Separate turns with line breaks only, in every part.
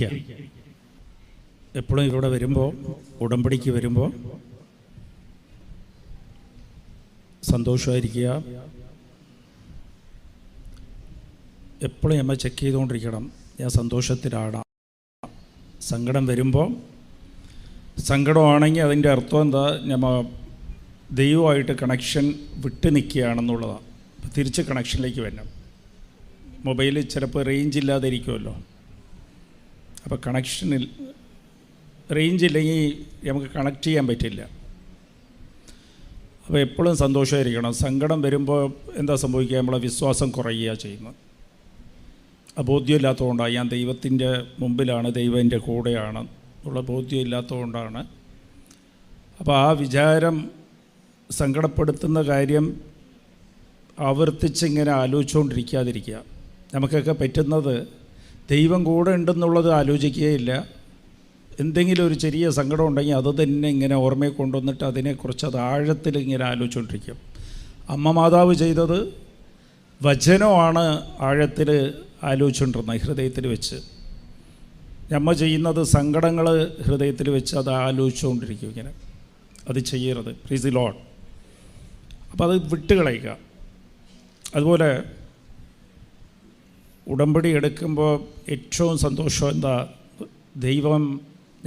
ഇരിക്കുക. എപ്പോഴും ഇവിടെ വരുമ്പോൾ, ഉടമ്പടിക്ക് വരുമ്പോൾ സന്തോഷമായിരിക്കുക. എപ്പോഴും നമ്മൾ ചെക്ക് ചെയ്തുകൊണ്ടിരിക്കണം, ഞാൻ സന്തോഷത്തിലാണ്. സങ്കടം വരുമ്പോൾ, സങ്കടമാണെങ്കിൽ അതിൻ്റെ അർത്ഥം എന്താ, നമ്മൾ ദൈവമായിട്ട് കണക്ഷൻ വിട്ട് നിൽക്കുകയാണെന്നുള്ളതാണ്. തിരിച്ച് കണക്ഷനിലേക്ക് വരണം. മൊബൈലിൽ ചിലപ്പോൾ റേഞ്ച് ഇല്ലാതെ ഇരിക്കുമല്ലോ. അപ്പോൾ കണക്ഷനിൽ റേഞ്ച് ഇല്ലെങ്കിൽ നമുക്ക് കണക്ട് ചെയ്യാൻ പറ്റില്ല. അപ്പോൾ എപ്പോഴും സന്തോഷമായിരിക്കണം. സങ്കടം വരുമ്പോൾ എന്താ സംഭവിക്കുക, നമ്മളെ വിശ്വാസം കുറയുക ചെയ്യുന്നത്. ബോധ്യമില്ലാത്തതുകൊണ്ടാണ്. ഞാൻ ദൈവത്തിൻ്റെ മുമ്പിലാണ്, ദൈവം എൻ്റെ കൂടെയാണ് എന്നുള്ള ബോധ്യം ഇല്ലാത്തതുകൊണ്ടാണ്. അപ്പോൾ ആ വിചാരം, സങ്കടപ്പെടുത്തുന്ന കാര്യം ആവർത്തിച്ചിങ്ങനെ ആലോചിച്ചുകൊണ്ടിരിക്കാതിരിക്കുക. നമുക്കൊക്കെ പറ്റുന്നത് ദൈവം കൂടെ ഉണ്ടെന്നുള്ളത് ആലോചിക്കുകയില്ല. എന്തെങ്കിലും ഒരു ചെറിയ സങ്കടം ഉണ്ടെങ്കിൽ അത് തന്നെ ഇങ്ങനെ ഓർമ്മയെ കൊണ്ടുവന്നിട്ട് അതിനെക്കുറിച്ച് അത് ആഴത്തിൽ ഇങ്ങനെ ആലോചിച്ചുകൊണ്ടിരിക്കും. അമ്മ മാതാവ് ചെയ്തത് വചനമാണ് ആഴത്തിൽ ആലോചിച്ചുകൊണ്ടിരുന്നത് ഹൃദയത്തിൽ വെച്ച്. നമ്മൾ ചെയ്യുന്നത് സങ്കടങ്ങൾ ഹൃദയത്തിൽ വെച്ച് അത് ആലോചിച്ചുകൊണ്ടിരിക്കും ഇങ്ങനെ. അത് ചെയ്യരുത്. Price the Lord. അപ്പോൾ അത് വിട്ടുകളയുക. അതുപോലെ ഉടമ്പടി എടുക്കുമ്പോൾ ഏറ്റവും സന്തോഷം എന്താ, ദൈവം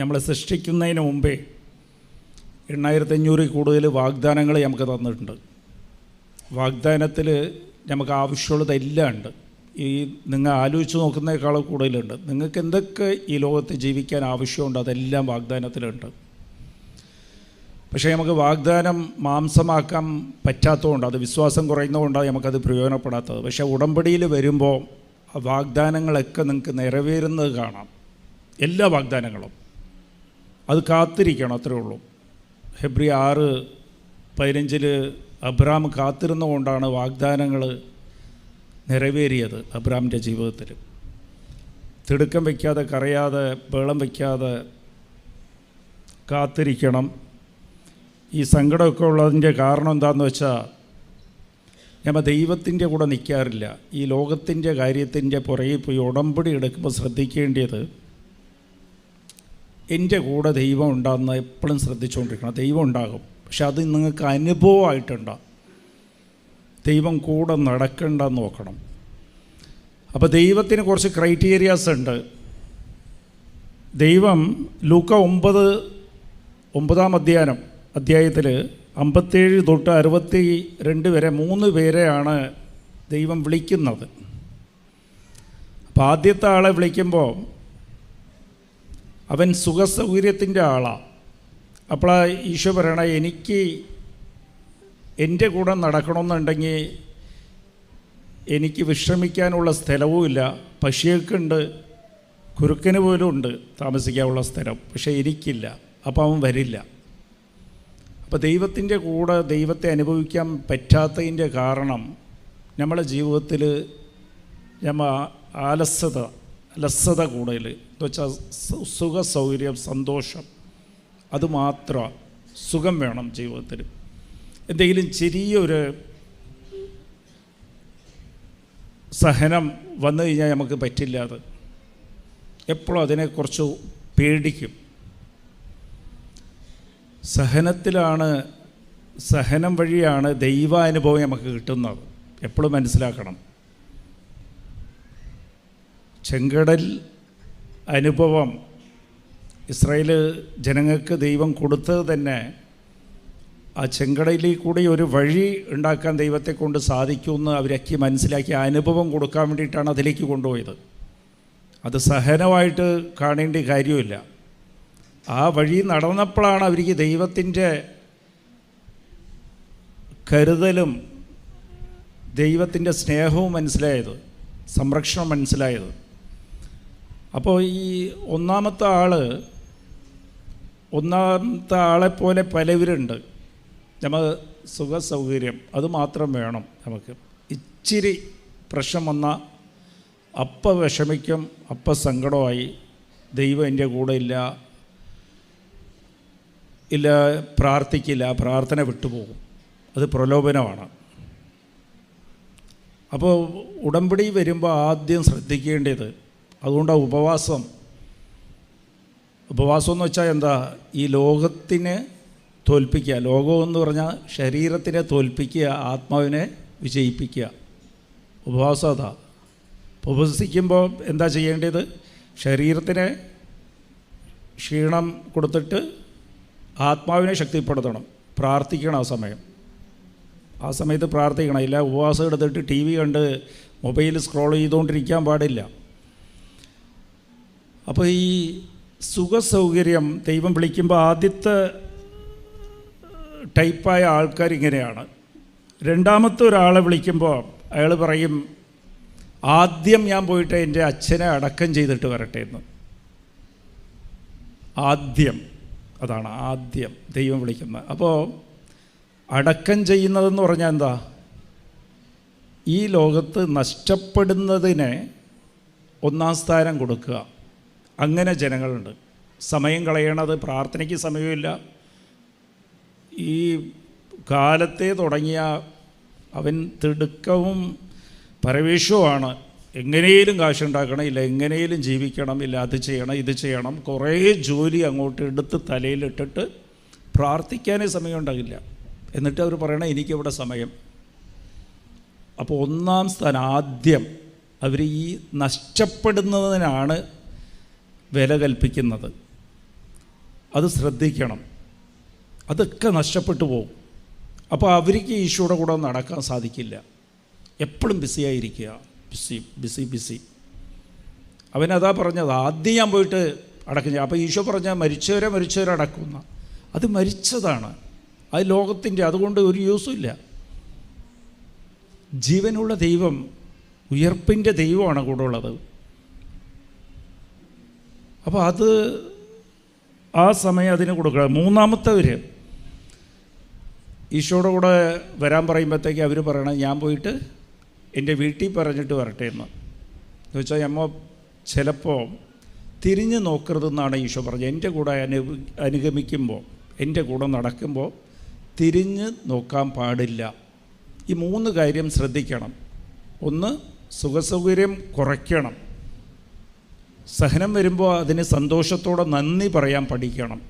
നമ്മളെ സൃഷ്ടിക്കുന്നതിന് മുമ്പേ 8500 കൂടുതൽ വാഗ്ദാനങ്ങൾ നമുക്ക് തന്നിട്ടുണ്ട്. വാഗ്ദാനത്തിൽ നമുക്ക് ആവശ്യമുള്ളതെല്ലാം ഉണ്ട്. ഈ നിങ്ങൾ ആലോചിച്ച് നോക്കുന്നതിനേക്കാൾ കൂടുതലുണ്ട്. നിങ്ങൾക്ക് എന്തൊക്കെ ഈ ലോകത്ത് ജീവിക്കാൻ ആവശ്യമുണ്ട് അതെല്ലാം വാഗ്ദാനത്തിലുണ്ട്. പക്ഷേ നമുക്ക് വാഗ്ദാനം മാംസമാക്കാൻ പറ്റാത്തതുകൊണ്ട്, അത് വിശ്വാസം കുറയുന്നതുകൊണ്ടാണ് നമുക്കത് പ്രയോജനപ്പെടാത്തത്. പക്ഷേ ഉടമ്പടിയിൽ വരുമ്പോൾ ആ വാഗ്ദാനങ്ങളൊക്കെ നിങ്ങൾക്ക് നിറവേറുന്നത് കാണാം. എല്ലാ വാഗ്ദാനങ്ങളും അത് കാത്തിരിക്കണം, അത്രേ ഉള്ളൂ. ഹെബ്രിയ 6:15 അബ്രഹാം കാത്തിരുന്നുകൊണ്ടാണ് വാഗ്ദാനങ്ങൾ നിറവേറിയത്. അബ്രഹാമിൻ്റെ ജീവിതത്തിൽ തിടുക്കം വയ്ക്കാതെ, കരയാതെ, ബഹളം വയ്ക്കാതെ കാത്തിരിക്കണം. ഈ സങ്കടമൊക്കെ ഉള്ളതിൻ്റെ കാരണം എന്താണെന്ന് വെച്ചാൽ, നമ്മൾ ദൈവത്തിൻ്റെ കൂടെ നിൽക്കാറില്ല. ഈ ലോകത്തിൻ്റെ കാര്യത്തിൻ്റെ പുറകെ പോയി ഉടമ്പടി എടുക്കുമ്പോൾ ശ്രദ്ധിക്കേണ്ടത്, എൻ്റെ കൂടെ ദൈവം ഉണ്ടാകുന്ന എപ്പോഴും ശ്രദ്ധിച്ചുകൊണ്ടിരിക്കണം. ദൈവം ഉണ്ടാകും, പക്ഷെ അത് നിങ്ങൾക്ക് അനുഭവമായിട്ടുണ്ടാകും. ദൈവം കൂടെ നടക്കേണ്ടെന്ന് നോക്കണം. അപ്പോൾ ദൈവത്തിന് കുറച്ച് ക്രൈറ്റീരിയാസ് ഉണ്ട്. ദൈവം ലൂക്ക 9-ാം അധ്യായത്തിൽ 57 തൊട്ട് 62 വരെ 3 പേരെയാണ് ദൈവം വിളിക്കുന്നത്. അപ്പോൾ ആദ്യത്തെ ആളെ വിളിക്കുമ്പോൾ അവൻ സുഖസൗകര്യത്തിൻ്റെ ആളാണ്. അപ്പോൾ ഈശോ പറയണ, എനിക്ക് എൻ്റെ കൂടെ നടക്കണമെന്നുണ്ടെങ്കിൽ എനിക്ക് വിശ്രമിക്കാനുള്ള സ്ഥലവുമില്ല. പശുക്കൾക്ക് കുറുക്കന് പോലും ഉണ്ട് താമസിക്കാനുള്ള സ്ഥലം, പക്ഷേ എനിക്കില്ല. അപ്പോൾ അവൻ വരില്ല. അപ്പോൾ ദൈവത്തിൻ്റെ കൂടെ ദൈവത്തെ അനുഭവിക്കാൻ പറ്റാത്തതിൻ്റെ കാരണം നമ്മുടെ ജീവിതത്തിൽ നമ്മൾ അലസത കൂടുതൽ, എന്ന് വെച്ചാൽ സുഖ സൗകര്യം, സന്തോഷം, അതുമാത്രം. സുഖം വേണം ജീവിതത്തിൽ. എന്തെങ്കിലും ചെറിയൊരു സഹനം വന്നു കഴിഞ്ഞാൽ നമുക്ക് പറ്റില്ല. അത് എപ്പോഴും അതിനെക്കുറിച്ച് പേടിക്കും. സഹനം വഴിയാണ് ദൈവാനുഭവം നമുക്ക് കിട്ടുന്നത്. എപ്പോഴും മനസ്സിലാക്കണം. ചെങ്കടൽ അനുഭവം ഇസ്രായേൽ ജനങ്ങൾക്ക് ദൈവം കൊടുത്തത് തന്നെ ആ ചെങ്കടലിൽ കൂടി ഒരു വഴി ഉണ്ടാക്കാൻ ദൈവത്തെ കൊണ്ട് സാധിക്കുമെന്ന് അവരൊക്കെ മനസ്സിലാക്കി അനുഭവം കൊടുക്കാൻ വേണ്ടിയിട്ടാണ് അതിലേക്ക് കൊണ്ടുപോയത്. അത് സഹനമായിട്ട് കാണേണ്ട കാര്യമില്ല. ആ വഴി നടന്നപ്പോഴാണ് അവർക്ക് ദൈവത്തിൻ്റെ കരുതലും ദൈവത്തിൻ്റെ സ്നേഹവും മനസ്സിലായത്, സംരക്ഷണം മനസ്സിലായത്. അപ്പോൾ ഈ ഒന്നാമത്തെ ആളെപ്പോലെ പലവരുണ്ട്. നമ്മൾ സുഖ സൗകര്യം അത് മാത്രം വേണം. നമുക്ക് ഇച്ചിരി പ്രശ്നം വന്നാൽ അപ്പം വിഷമിക്കും, അപ്പം സങ്കടമായി, ദൈവം എൻ്റെ കൂടെ ഇല്ല, പ്രാർത്ഥിക്കില്ല, പ്രാർത്ഥന വിട്ടുപോകും. അത് പ്രലോഭനമാണ്. അപ്പോൾ ഉടമ്പടി വരുമ്പോൾ ആദ്യം ശ്രദ്ധിക്കേണ്ടത്, അതുകൊണ്ട് ഉപവാസം ഉപവാസം എന്ന് വെച്ചാൽ എന്താ? ഈ ലോകത്തിനെ തോൽപ്പിക്കുക. ലോകം എന്ന് പറഞ്ഞാൽ ശരീരത്തിനെ തോൽപ്പിക്കുക, ആത്മാവിനെ വിജയിപ്പിക്കുക. ഉപവാസം അതാ. ഉപവസിക്കുമ്പോൾ എന്താ ചെയ്യേണ്ടത്? ശരീരത്തിന് ക്ഷീണം കൊടുത്തിട്ട് ആത്മാവിനെ ശക്തിപ്പെടുത്തണം. പ്രാർത്ഥിക്കണം. ആ സമയത്ത് പ്രാർത്ഥിക്കണം. ഇല്ല ഉപവാസം എടുത്തിട്ട് ടി വി കണ്ട് മൊബൈൽ സ്ക്രോൾ ചെയ്തുകൊണ്ടിരിക്കാൻ പാടില്ല. അപ്പോൾ ഈ സുഖസൗകര്യം ദൈവം വിളിക്കുമ്പോൾ ആദ്യത്തെ ടൈപ്പായ ആൾക്കാർ ഇങ്ങനെയാണ്. രണ്ടാമത്തെ ഒരാളെ വിളിക്കുമ്പോൾ അയാൾ പറയും, ആദ്യം ഞാൻ പോയിട്ട് എൻ്റെ അച്ഛനെ അടക്കം ചെയ്തിട്ട് വരട്ടെ എന്ന്. ആദ്യം, അതാണ് ആദ്യം ദൈവം വിളിക്കുന്നത്. അപ്പോൾ അടക്കം ചെയ്യുന്നതെന്ന് പറഞ്ഞാൽ എന്താ? ഈ ലോകത്ത് നഷ്ടപ്പെടുന്നതിന് ഒന്നാം സ്ഥാനം കൊടുക്കുക. അങ്ങനെ ജനങ്ങളുണ്ട്. സമയം കളയണത്, പ്രാർത്ഥനയ്ക്ക് സമയമില്ല. ഈ കാലത്തെ തുടങ്ങിയ അവൻ തിടുക്കവും പരവേശവുമാണ്. എങ്ങനെയും കാശുണ്ടാക്കണം, ഇല്ല എങ്ങനെയും ജീവിക്കണം, ഇല്ല അത് ചെയ്യണം ഇത് ചെയ്യണം. കുറേ ജോലി അങ്ങോട്ട് എടുത്ത് തലയിലിട്ടിട്ട് പ്രാർത്ഥിക്കാനേ സമയം ഉണ്ടാകില്ല. എന്നിട്ട് അവർ പറയണം എനിക്കിവിടെ സമയം. അപ്പോൾ ഒന്നാം സ്ഥാനം ആദ്യം അവർ ഈ നഷ്ടപ്പെടുന്നതിനാണ് വില കൽപ്പിക്കുന്നത്. അത് ശ്രദ്ധിക്കണം. അതൊക്കെ നഷ്ടപ്പെട്ടു പോകും. അപ്പോൾ അവർക്ക് ഈശോയുടെ കൂടെ നടക്കാൻ സാധിക്കില്ല. എപ്പോഴും ബിസിയായിരിക്കുക. ബിസി. അവനതാ പറഞ്ഞത്, ആദ്യം ഞാൻ പോയിട്ട് അടക്കം. അപ്പോൾ ഈശോ പറഞ്ഞാൽ മരിച്ചവരെ അടക്കുന്ന. അത് മരിച്ചതാണ്. അത് ലോകത്തിൻ്റെ, അതുകൊണ്ട് ഒരു യൂസും ഇല്ല. ജീവനുള്ള ദൈവം, ഉയർപ്പിൻ്റെ ദൈവമാണ് കൂടെ ഉള്ളത്. അപ്പോൾ അത് ആ സമയം അതിന് കൊടുക്കുക. മൂന്നാമത്തവർ ഈശോയുടെ കൂടെ വരാൻ പറയുമ്പോഴത്തേക്ക് അവർ പറയണം, ഞാൻ പോയിട്ട് എൻ്റെ വീട്ടിൽ പറഞ്ഞിട്ട് വരട്ടെ എന്ന് വെച്ചാൽ നമ്മൾ ചിലപ്പോൾ തിരിഞ്ഞ് നോക്കരുതെന്നാണ് ഈശോ പറഞ്ഞത്. എൻ്റെ കൂടെ അനുഗമിക്കുമ്പോൾ, എൻ്റെ കൂടെ നടക്കുമ്പോൾ തിരിഞ്ഞ് നോക്കാൻ പാടില്ല. ഈ 3 കാര്യം ശ്രദ്ധിക്കണം. ഒന്ന്, സുഖസൗകര്യം കുറയ്ക്കണം. സഹനം വരുമ്പോൾ അതിന് സന്തോഷത്തോടെ നന്ദി പറയാൻ പഠിക്കണം.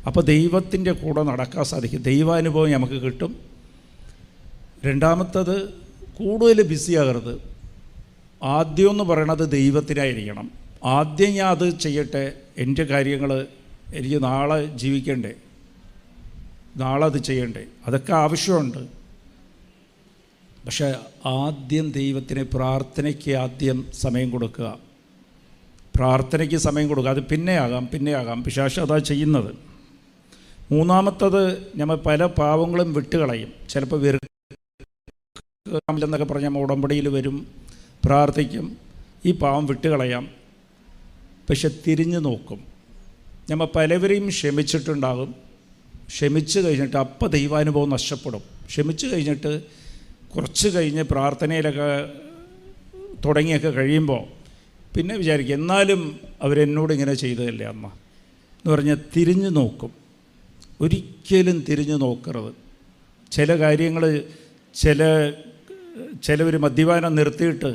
അപ്പോൾ ദൈവത്തിൻ്റെ കൂടെ നടക്കാൻ സാധിക്കും. ദൈവാനുഭവം നമുക്ക് കിട്ടും. രണ്ടാമത്തത്, കൂടുതൽ ബിസിയാകരുത്. ആദ്യം എന്ന് പറയണത് ദൈവത്തിനായിരിക്കണം. ആദ്യം ഞാൻ അത് ചെയ്യട്ടെ, എൻ്റെ കാര്യങ്ങൾ, എനിക്ക് നാളെ ജീവിക്കണ്ടേ, നാളെ അത് ചെയ്യണ്ടേ, അതൊക്കെ ആവശ്യമുണ്ട്. പക്ഷേ ആദ്യം ദൈവത്തിന്, പ്രാർത്ഥനയ്ക്ക് ആദ്യം സമയം കൊടുക്കുക. പ്രാർത്ഥനയ്ക്ക് സമയം കൊടുക്കുക. അത് പിന്നെയാകാം. പിശാച് അതാ ചെയ്യുന്നത്. മൂന്നാമത്തത്, നമ്മൾ പല പാവങ്ങളും വിട്ടുകളയും. ചിലപ്പോൾ എന്നൊക്കെ പറഞ്ഞാൽ നമ്മൾ ഉടമ്പടിയിൽ വരും, പ്രാർത്ഥിക്കും, ഈ പാവം വിട്ടുകളയാം. പക്ഷെ തിരിഞ്ഞു നോക്കും. നമ്മൾ പലവരെയും ക്ഷമിച്ചിട്ടുണ്ടാകും. ക്ഷമിച്ച് കഴിഞ്ഞിട്ട് അപ്പം ദൈവാനുഭവം നഷ്ടപ്പെടും. ക്ഷമിച്ച് കഴിഞ്ഞിട്ട് കുറച്ച് കഴിഞ്ഞ് പ്രാർത്ഥനയിലൊക്കെ തുടങ്ങിയൊക്കെ കഴിയുമ്പോൾ പിന്നെ വിചാരിക്കും, എന്നാലും അവരെന്നോട് ഇങ്ങനെ ചെയ്തതല്ലേ അമ്മ എന്ന് പറഞ്ഞാൽ തിരിഞ്ഞു നോക്കും. ഒരിക്കലും തിരിഞ്ഞു നോക്കരുത്. ചില കാര്യങ്ങൾ, ചിലവർ മദ്യപാനം നിർത്തിയിട്ട്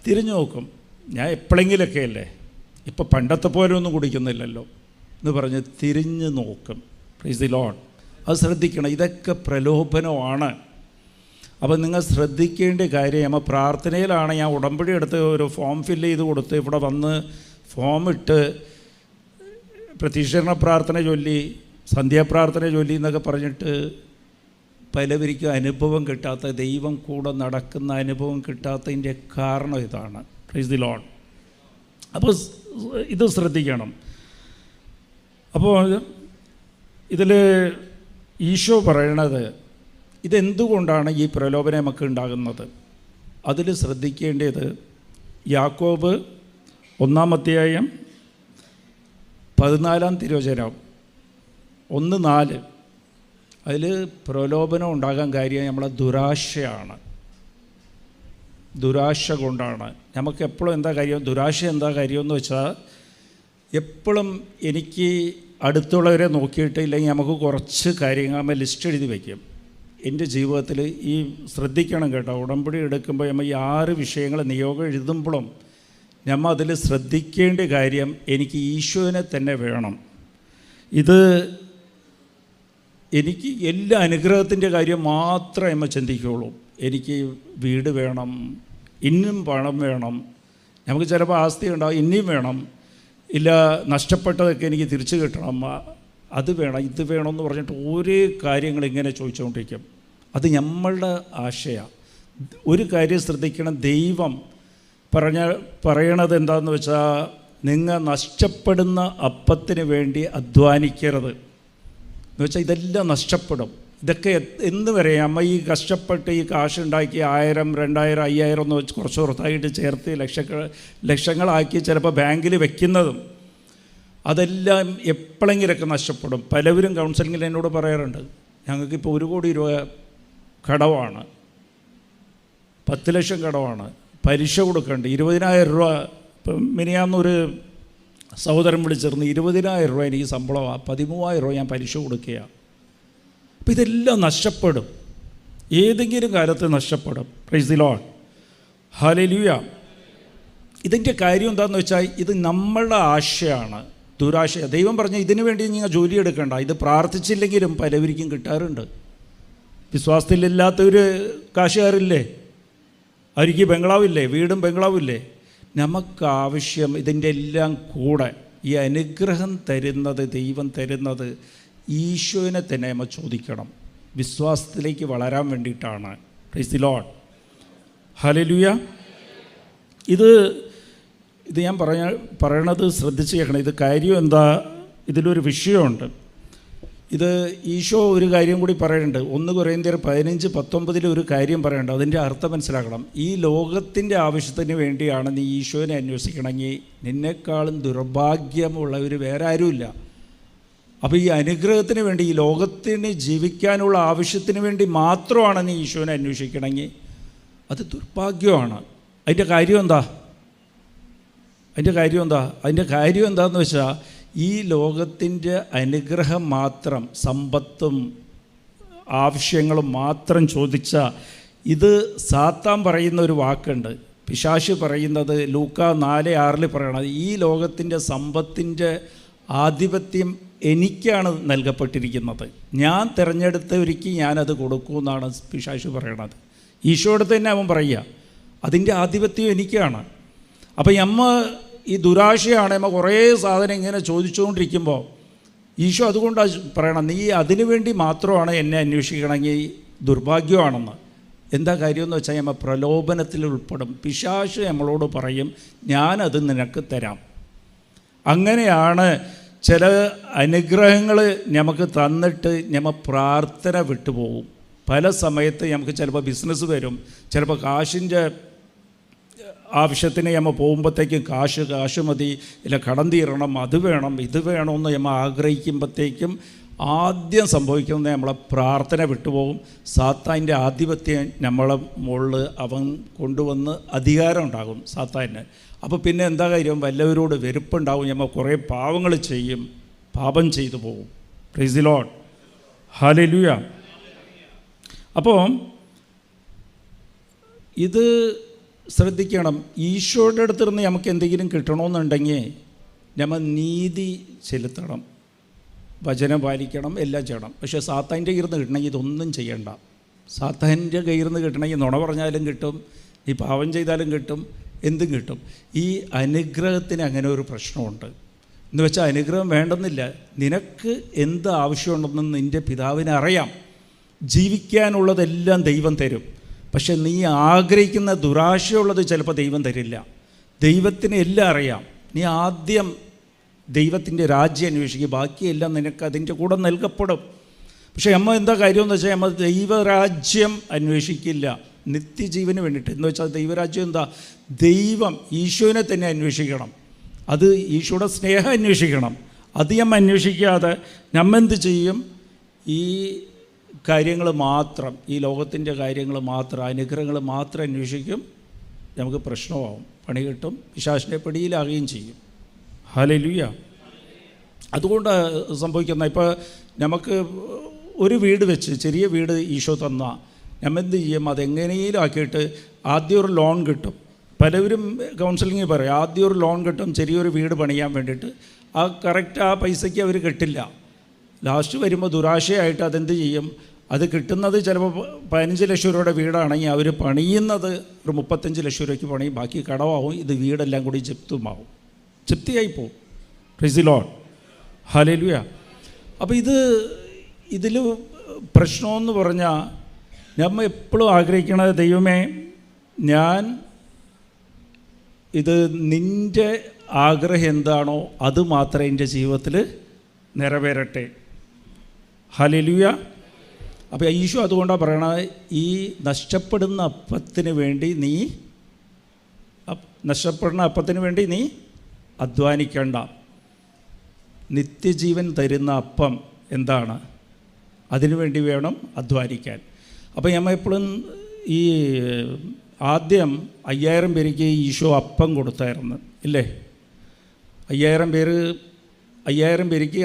തിരിഞ്ഞു നോക്കും. ഞാൻ എപ്പോഴെങ്കിലൊക്കെ അല്ലേ, ഇപ്പോൾ പണ്ടത്തെ പോലെ ഒന്നും കുടിക്കുന്നില്ലല്ലോ എന്ന് പറഞ്ഞ് തിരിഞ്ഞു നോക്കും. Price the Lord. അത് ശ്രദ്ധിക്കണം. ഇതൊക്കെ പ്രലോഭനമാണ്. അപ്പോൾ നിങ്ങൾ ശ്രദ്ധിക്കേണ്ട കാര്യം, നമ്മൾ പ്രാർത്ഥനയിലാണ്. ഞാൻ ഉടമ്പടി എടുത്ത് ഒരു ഫോം ഫില്ല് ചെയ്ത് കൊടുത്ത് ഇവിടെ വന്ന് ഫോം ഇട്ട് പ്രതീക്ഷണ പ്രാർത്ഥന ചൊല്ലി, സന്ധ്യാപ്രാർത്ഥന ചൊല്ലി എന്നൊക്കെ പറഞ്ഞിട്ട് പലവർക്കും അനുഭവം കിട്ടാത്ത, ദൈവം കൂടെ നടക്കുന്ന അനുഭവം കിട്ടാത്തതിൻ്റെ കാരണം ഇതാണ്. Price the Lord. അപ്പോൾ ഇത് ശ്രദ്ധിക്കണം. അപ്പോൾ ഇതിൽ ഈശോ പറയണത്, ഇതെന്തുകൊണ്ടാണ് ഈ പ്രലോഭനം നമുക്ക് ഉണ്ടാകുന്നത്? അതിൽ ശ്രദ്ധിക്കേണ്ടത് യാക്കോബ് 1-ാം അധ്യായം 14-ാം തിരുവചനം 1:4. അതിൽ പ്രലോഭനം ഉണ്ടാകാൻ കാര്യം നമ്മളെ ദുരാശയാണ്. ദുരാശ കൊണ്ടാണ്. നമുക്ക് എപ്പോഴും എന്താ കാര്യം, ദുരാശ എന്താ കാര്യമെന്ന് വെച്ചാൽ, എപ്പോഴും എനിക്ക് അടുത്തുള്ളവരെ നോക്കിയിട്ട്, ഇല്ലെങ്കിൽ നമുക്ക് കുറച്ച് കാര്യങ്ങൾ നമ്മൾ ലിസ്റ്റ് എഴുതി വയ്ക്കും. എൻ്റെ ജീവിതത്തിൽ ഈ ശ്രദ്ധിക്കണം കേട്ടോ, ഉടമ്പടി എടുക്കുമ്പോൾ നമ്മൾ ഈ 6 വിഷയങ്ങൾ നിയോഗം എഴുതുമ്പോഴും നമ്മൾ അതിൽ ശ്രദ്ധിക്കേണ്ട കാര്യം എനിക്ക് ഈശോനെ തന്നെ വേണം. ഇത് എനിക്ക് എല്ലാ അനുഗ്രഹത്തിൻ്റെ കാര്യം മാത്രമേ നമ്മൾ ചിന്തിക്കുകയുള്ളൂ. എനിക്ക് വീട് വേണം, ഇന്നും പണം വേണം, നമുക്ക് ചിലപ്പോൾ ആസ്തി ഉണ്ടാവും, ഇനിയും വേണം, ഇല്ല നഷ്ടപ്പെട്ടതൊക്കെ എനിക്ക് തിരിച്ചു കിട്ടണം, അത് വേണം, ഇത് വേണമെന്ന് പറഞ്ഞിട്ട് ഓരോ കാര്യങ്ങൾ ഇങ്ങനെ ചോദിച്ചുകൊണ്ടിരിക്കും. അത് നമ്മളുടെ ആശയമാണ്. ഒരു കാര്യം ശ്രദ്ധിക്കണം, ദൈവം പറയണത് എന്താണെന്ന് വെച്ചാൽ, നിങ്ങൾ നഷ്ടപ്പെടുന്ന അപ്പത്തിന് വേണ്ടി അധ്വാനിക്കരുത് എന്ന് വെച്ചാൽ ഇതെല്ലാം നഷ്ടപ്പെടും. ഇതൊക്കെ എന്ന് വരെ അമ്മ ഈ കഷ്ടപ്പെട്ട് ഈ കാശുണ്ടാക്കി 1000, 2000, 5000 എന്ന് വെച്ച് കുറച്ച് പുറത്തായിട്ട് ചേർത്ത് ലക്ഷങ്ങളാക്കി ചിലപ്പോൾ ബാങ്കിൽ വെക്കുന്നതും അതെല്ലാം എപ്പോഴെങ്കിലൊക്കെ നഷ്ടപ്പെടും. പലവരും കൗൺസിലിങ്ങിൽ എന്നോട് പറയാറുണ്ട്, ഞങ്ങൾക്കിപ്പോൾ 1 കോടി രൂപ കടവാണ്, 10 ലക്ഷം കടവാണ്, പലിശ കൊടുക്കേണ്ട 20,000 രൂപ. ഇപ്പം മിനിയാന്നൊരു സഹോദരൻ വിളിച്ചിരുന്നു, 20,000 രൂപ എനിക്ക് ശമ്പളമാണ്, 13,000 രൂപ ഞാൻ പലിശ കൊടുക്കുകയാണ്. അപ്പോൾ ഇതെല്ലാം നഷ്ടപ്പെടും, ഏതെങ്കിലും കാലത്ത് നഷ്ടപ്പെടും. Price the Lord, hallelujah. ഇതിൻ്റെ കാര്യം എന്താണെന്ന് വെച്ചാൽ ഇത് നമ്മളുടെ ആശയാണ്, ദുരാശ. ദൈവം പറഞ്ഞ ഇതിനു വേണ്ടി നിങ്ങൾ ജോലി എടുക്കണ്ട, ഇത് പ്രാർത്ഥിച്ചില്ലെങ്കിലും പലവർക്കും കിട്ടാറുണ്ട്. വിശ്വാസത്തിലില്ലാത്തൊരു കാശുകാരില്ലേ, അവർക്ക് ബംഗ്ലാവില്ലേ, വീടും ബംഗ്ലാവില്ലേ. നമുക്കാവശ്യം ഇതിൻ്റെ എല്ലാം കൂടെ ഈ അനുഗ്രഹം തരുന്നത്, ദൈവം തരുന്നത് ഈശോനെ തന്നെ നമ്മൾ ചോദിക്കണം. വിശ്വാസത്തിലേക്ക് വളരാൻ വേണ്ടിയിട്ടാണ്. Price the Lord, hallelujah. ഇത് ഞാൻ പറയണത് ശ്രദ്ധിച്ച് കേൾക്കണം. ഇത് കാര്യം എന്താ, ഇതിലൊരു വിഷയമുണ്ട്. ഇത് ഈശോ ഒരു കാര്യം കൂടി പറയുന്നുണ്ട്. 1 കൊരിന്ത്യർ 15:19 ഒരു കാര്യം പറയുന്നുണ്ട്. അതിൻ്റെ അർത്ഥം മനസ്സിലാക്കണം. ഈ ലോകത്തിൻ്റെ ആവശ്യത്തിന് വേണ്ടിയാണ് നീ ഈശോനെ അന്വേഷിക്കണമെങ്കിൽ നിന്നെക്കാളും ദുർഭാഗ്യമുള്ളവർ വേറെ ആരുമില്ല. അപ്പോൾ ഈ അനുഗ്രഹത്തിന് വേണ്ടി, ഈ ലോകത്തിന് ജീവിക്കാനുള്ള ആവശ്യത്തിന് വേണ്ടി മാത്രമാണ് നീ ഈശോനെ അന്വേഷിക്കണമെങ്കിൽ അത് ദുർഭാഗ്യമാണ്. അതിൻ്റെ കാര്യം എന്താണെന്ന് വെച്ചാൽ, ഈ ലോകത്തിൻ്റെ അനുഗ്രഹം മാത്രം, സമ്പത്തും ആവശ്യങ്ങളും മാത്രം ചോദിച്ചാൽ, ഇത് സാത്താൻ പറയുന്ന ഒരു വാക്കുണ്ട്, പിശാച് പറയുന്നത് ലൂക്കാ 4:6 പറയണത്, ഈ ലോകത്തിൻ്റെ സമ്പത്തിൻ്റെ ആധിപത്യം എനിക്കാണ് നൽകപ്പെട്ടിരിക്കുന്നത്, ഞാൻ തിരഞ്ഞെടുത്തവർക്ക് ഞാനത് കൊടുക്കുമെന്നാണ് പിശാച് പറയണത്. ഈശോയോട് തന്നെ അവൻ പറയുക, അതിൻ്റെ ആധിപത്യം എനിക്കാണ്. അപ്പം ഈ ദുരാശയാണ് നമ്മൾ കുറേ സാധനം ഇങ്ങനെ ചോദിച്ചുകൊണ്ടിരിക്കുമ്പോൾ ഈശോ അതുകൊണ്ടാണ് പറയണം, നീ അതിനു വേണ്ടി മാത്രമാണ് എന്നെ അന്വേഷിക്കണമെങ്കിൽ ദുർഭാഗ്യമാണെന്ന്. എന്താ കാര്യമെന്ന് വെച്ചാൽ, നമ്മൾ പ്രലോഭനത്തിൽ ഉൾപ്പെടും. പിശാച് നമ്മളോട് പറയും, ഞാനത് നിനക്ക് തരാം. അങ്ങനെയാണ് ചില അനുഗ്രഹങ്ങൾ നമുക്ക് തന്നിട്ട് നമ്മൾ പ്രാർത്ഥന വിട്ടുപോകും. പല സമയത്ത് നമുക്ക് ചിലപ്പോൾ ബിസിനസ് വരും, ചിലപ്പോൾ കാശിൻ്റെ ആവശ്യത്തിന് നമ്മൾ പോകുമ്പോഴത്തേക്കും കാശ് മതി, ഇല്ല കടം തീരണം, അത് വേണം, ഇത് വേണമെന്ന് നമ്മൾ ആഗ്രഹിക്കുമ്പോഴത്തേക്കും ആദ്യം സംഭവിക്കുന്നത് നമ്മളെ പ്രാർത്ഥന വിട്ടുപോകും. സാത്താൻ്റെ ആധിപത്യം നമ്മളെ മുകളിൽ അവൻ കൊണ്ടുവന്ന് അധികാരം ഉണ്ടാകും സാത്താന്. അപ്പോൾ പിന്നെ എന്താ കാര്യം, വല്ലവരോട് വെറുപ്പുണ്ടാവും, നമ്മൾ കുറേ പാവങ്ങൾ ചെയ്യും, പാപം ചെയ്തു പോകും. Price the Lord, hallelujah. അപ്പോൾ ഇത് ശ്രദ്ധിക്കണം. ഈശോയുടെ അടുത്ത് നിന്ന് നമുക്ക് എന്തെങ്കിലും കിട്ടണമെന്നുണ്ടെങ്കിൽ നമ്മൾ നീതി ചെലുത്തണം, വചനം പാലിക്കണം, എല്ലാം ചെയ്യണം. പക്ഷേ സാത്താൻ്റെ കയ്യിൽ നിന്ന് കിട്ടണമെങ്കിൽ ഇതൊന്നും ചെയ്യണ്ട. സാത്താൻ്റെ കയ്യിൽ നിന്ന് കിട്ടണമെങ്കിൽ നുണ പറഞ്ഞാലും കിട്ടും, ഈ പാവം ചെയ്താലും കിട്ടും, എന്തും കിട്ടും. ഈ അനുഗ്രഹത്തിന് അങ്ങനെ ഒരു പ്രശ്നമുണ്ട്. എന്ന് വെച്ചാൽ അനുഗ്രഹം വേണ്ടെന്നില്ല, നിനക്ക് എന്ത് ആവശ്യമുണ്ടെന്ന് നിൻ്റെ പിതാവിനെ അറിയാം. ജീവിക്കാനുള്ളതെല്ലാം ദൈവം തരും. പക്ഷെ നീ ആഗ്രഹിക്കുന്ന ദുരാശയുള്ളത് ചിലപ്പോൾ ദൈവം തരില്ല. ദൈവത്തിന് എല്ലാം അറിയാം. നീ ആദ്യം ദൈവത്തിൻ്റെ രാജ്യം അന്വേഷിക്കുക, ബാക്കിയെല്ലാം നിനക്ക് അതിൻ്റെ കൂടെ നൽകപ്പെടും. പക്ഷേ നമ്മൾ എന്താ കാര്യമെന്ന് വെച്ചാൽ, നമ്മൾ ദൈവരാജ്യം അന്വേഷിക്കില്ല നിത്യജീവന് വേണ്ടിയിട്ട്. എന്ന് വെച്ചാൽ ദൈവരാജ്യം എന്താ, ദൈവം ഈശോനെ തന്നെ അന്വേഷിക്കണം, അത് ഈശോയുടെ സ്നേഹം അന്വേഷിക്കണം. അത് നമ്മൾ അന്വേഷിക്കാതെ നമ്മൾ എന്ത് ചെയ്യും, ഈ കാര്യങ്ങൾ മാത്രം, ഈ ലോകത്തിൻ്റെ കാര്യങ്ങൾ മാത്രം, അനുഗ്രഹങ്ങൾ മാത്രം അന്വേഷിക്കും. നമുക്ക് പ്രശ്നമാവും, പണി കിട്ടും, പിശാചിൻ്റെ പിടിയിലാകുകയും ചെയ്യും. ഹല്ലേലൂയ. അതുകൊണ്ട് സംഭവിക്കുന്ന, ഇപ്പോൾ നമുക്ക് ഒരു വീട് വെച്ച്, ചെറിയ വീട് ഈശോ തന്നാൽ നമ്മൾ എന്ത് ചെയ്യും, അതെങ്ങനെയും ആക്കിയിട്ട് ആദ്യം ഒരു ലോൺ കിട്ടും, പലവരും കൗൺസിലിംഗ് പറയും ആദ്യം ഒരു ലോൺ കിട്ടും ചെറിയൊരു വീട് പണിയാൻ വേണ്ടിയിട്ട്, ആ കറക്റ്റ് ആ പൈസയ്ക്ക് അവർ കിട്ടില്ല. ലാസ്റ്റ് വരുമ്പോൾ ദുരാശയായിട്ട് അതെന്ത് ചെയ്യും, അത് കിട്ടുന്നത് ചിലപ്പോൾ 15 ലക്ഷം രൂപയുടെ വീടാണെങ്കിൽ അവർ പണിയുന്നത് ഒരു 35 ലക്ഷം രൂപയ്ക്ക് പണിയും, ബാക്കി കടമാവും, ഇത് വീടെല്ലാം കൂടി ജപ്തുമാവും, ജപ്തിയായിപ്പോവും. Praise the Lord, hallelujah. അപ്പോൾ ഇതിൽ പ്രശ്നമെന്ന് പറഞ്ഞാൽ നമ്മൾ എപ്പോഴും ആഗ്രഹിക്കണത്, ദൈവമേ ഞാൻ ഇത് നിൻ്റെ ആഗ്രഹം എന്താണോ അത് മാത്രമേ എൻ്റെ ജീവിതത്തിൽ നിറവേറട്ടെ. ഹല്ലേലൂയ. അപ്പോൾ ഈശോ അതുകൊണ്ടാണ് പറയണത്, ഈ നഷ്ടപ്പെടുന്ന അപ്പത്തിന് വേണ്ടി നീ അധ്വാനിക്കേണ്ട. നിത്യജീവൻ തരുന്ന അപ്പം എന്താണ്, അതിനുവേണ്ടി വേണം അധ്വാനിക്കാൻ. അപ്പോൾ നമ്മൾ എപ്പോഴും ഈ ആദ്യം 5000 പേർക്ക് ഈശോ അപ്പം കൊടുത്തായിരുന്നു ഇല്ലേ? 5000 പേർക്ക്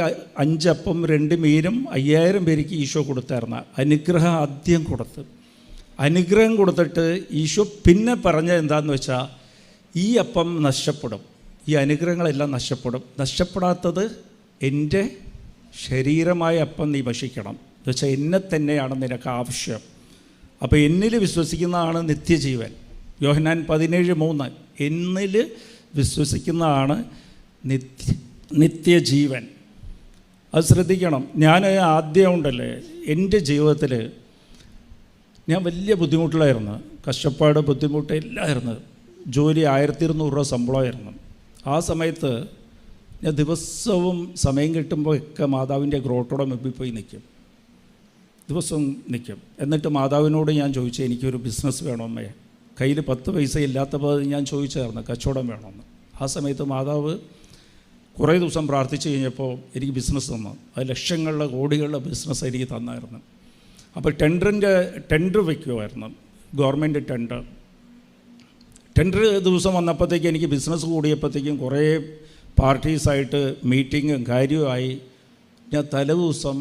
5 അപ്പം 2 മീനും 5000 പേർക്ക് ഈശോ കൊടുത്തായിരുന്നു. അനുഗ്രഹം ആദ്യം കൊടുത്ത്, അനുഗ്രഹം കൊടുത്തിട്ട് ഈശോ പിന്നെ പറഞ്ഞത് എന്താണെന്ന് വെച്ചാൽ, ഈ അപ്പം നഷ്ടപ്പെടും, ഈ അനുഗ്രഹങ്ങളെല്ലാം നഷ്ടപ്പെടും, നഷ്ടപ്പെടാത്തത് എൻ്റെ ശരീരമായ അപ്പം നീ ഭക്ഷിക്കണം എന്ന് വെച്ചാൽ എന്നെ തന്നെയാണ് നിനക്ക് ആവശ്യം. അപ്പോൾ എന്നിൽ വിശ്വസിക്കുന്നതാണ് നിത്യജീവൻ. യോഹന്നാൻ 17:3 എന്നിൽ വിശ്വസിക്കുന്നതാണ് നിത്യജീവൻ. അത് ശ്രദ്ധിക്കണം. ഞാൻ ആദ്യം ഉണ്ടല്ലേ എൻ്റെ ജീവിതത്തിൽ ഞാൻ വലിയ ബുദ്ധിമുട്ടിലായിരുന്നു, കഷ്ടപ്പാട് ബുദ്ധിമുട്ട് എല്ലാമായിരുന്നു. ജോലി 1200 രൂപ ശമ്പളമായിരുന്നു. ആ സമയത്ത് ഞാൻ ദിവസവും സമയം കിട്ടുമ്പോൾ ഒക്കെ മാതാവിൻ്റെ ഗ്രോട്ടോടെ മുമ്പിൽ പോയി നിൽക്കും, ദിവസവും നിൽക്കും. എന്നിട്ട് മാതാവിനോട് ഞാൻ ചോദിച്ചു, എനിക്കൊരു ബിസിനസ് വേണമേ. കയ്യിൽ 10 പൈസ ഇല്ലാത്തപ്പോൾ ഞാൻ ചോദിച്ചായിരുന്നു കച്ചവടം വേണമെന്ന്. ആ സമയത്ത് മാതാവ് കുറേ ദിവസം പ്രാർത്ഥിച്ച് കഴിഞ്ഞപ്പോൾ എനിക്ക് ബിസിനസ് തന്നു. അത് ലക്ഷങ്ങളുടെ കോടികളുടെ ബിസിനസ് എനിക്ക് തന്നായിരുന്നു. അപ്പോൾ ടെൻഡർ വയ്ക്കുമായിരുന്നു, ഗവൺമെൻറ് ടെൻഡർ ദിവസം വന്നപ്പോഴത്തേക്ക് എനിക്ക് ബിസിനസ് കൂടിയപ്പോഴത്തേക്കും കുറേ പാർട്ടീസായിട്ട് മീറ്റിങ്ങും കാര്യവുമായി. ഞാൻ തലേദിവസം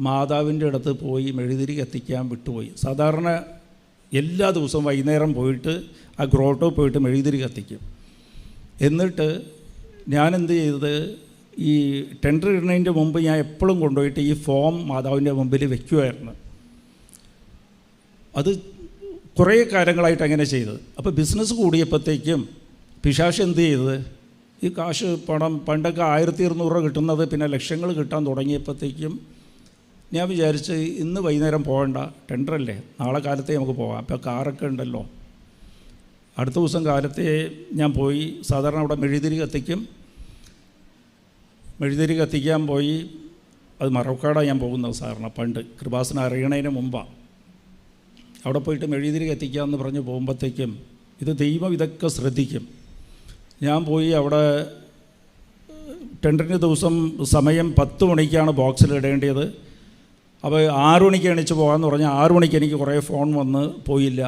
മാതാവിൻ്റെ അടുത്ത് പോയി മെഴുതിരി കത്തിക്കാൻ വിട്ടുപോയി. സാധാരണ എല്ലാ ദിവസവും വൈകുന്നേരം പോയിട്ട് ആ ഗ്രോട്ടോ പോയിട്ട് മെഴുതിരി കത്തിക്കും. എന്നിട്ട് ഞാനെന്ത് ചെയ്തത്, ഈ ടെൻഡർ ഇടുന്നതിൻ്റെ മുമ്പ് ഞാൻ എപ്പോഴും കൊണ്ടുപോയിട്ട് ഈ ഫോം മാതാവിൻ്റെ മുമ്പിൽ വയ്ക്കുമായിരുന്നു. അത് കുറേ കാലങ്ങളായിട്ട് അങ്ങനെ ചെയ്തത്. അപ്പോൾ ബിസിനസ് കൂടിയപ്പോഴത്തേക്കും പിശാച് എന്ത് ചെയ്തത്, ഈ കാശ് പണം പണ്ടൊക്കെ 1200 രൂപ കിട്ടുന്നത് പിന്നെ ലക്ഷങ്ങൾ കിട്ടാൻ തുടങ്ങിയപ്പോഴത്തേക്കും ഞാൻ വിചാരിച്ച് ഇന്ന് വൈകുന്നേരം പോകണ്ട, ടെൻഡറല്ലേ, നാളെ കാലത്തെ നമുക്ക് പോകാം, അപ്പോൾ കാറൊക്കെ ഉണ്ടല്ലോ. അടുത്ത ദിവസം കാലത്തെ ഞാൻ പോയി. സാധാരണ അവിടെ മെഴുതിരി കത്തിക്കാൻ പോയി. അത് മറവക്കാടാണ് ഞാൻ പോകുന്നത് സാധാരണ, പണ്ട് കൃപാസനം അറിയണതിന് മുമ്പാണ്. അവിടെ പോയിട്ട് മെഴുതിരി കത്തിക്കാമെന്ന് പറഞ്ഞ് പോകുമ്പോഴത്തേക്കും ഇത് ദൈവം ഇതൊക്കെ ശ്രദ്ധിക്കും. ഞാൻ പോയി അവിടെ ടെൻഡറിൻ്റെ ദിവസം സമയം 10 മണിക്കാണ് ബോക്സിൽ ഇടേണ്ടത്. അപ്പോൾ 6 മണിക്ക് എണീച്ച് പോകാമെന്ന് പറഞ്ഞാൽ 6 മണിക്ക് എനിക്ക് കുറേ ഫോൺ വന്ന് പോയില്ല.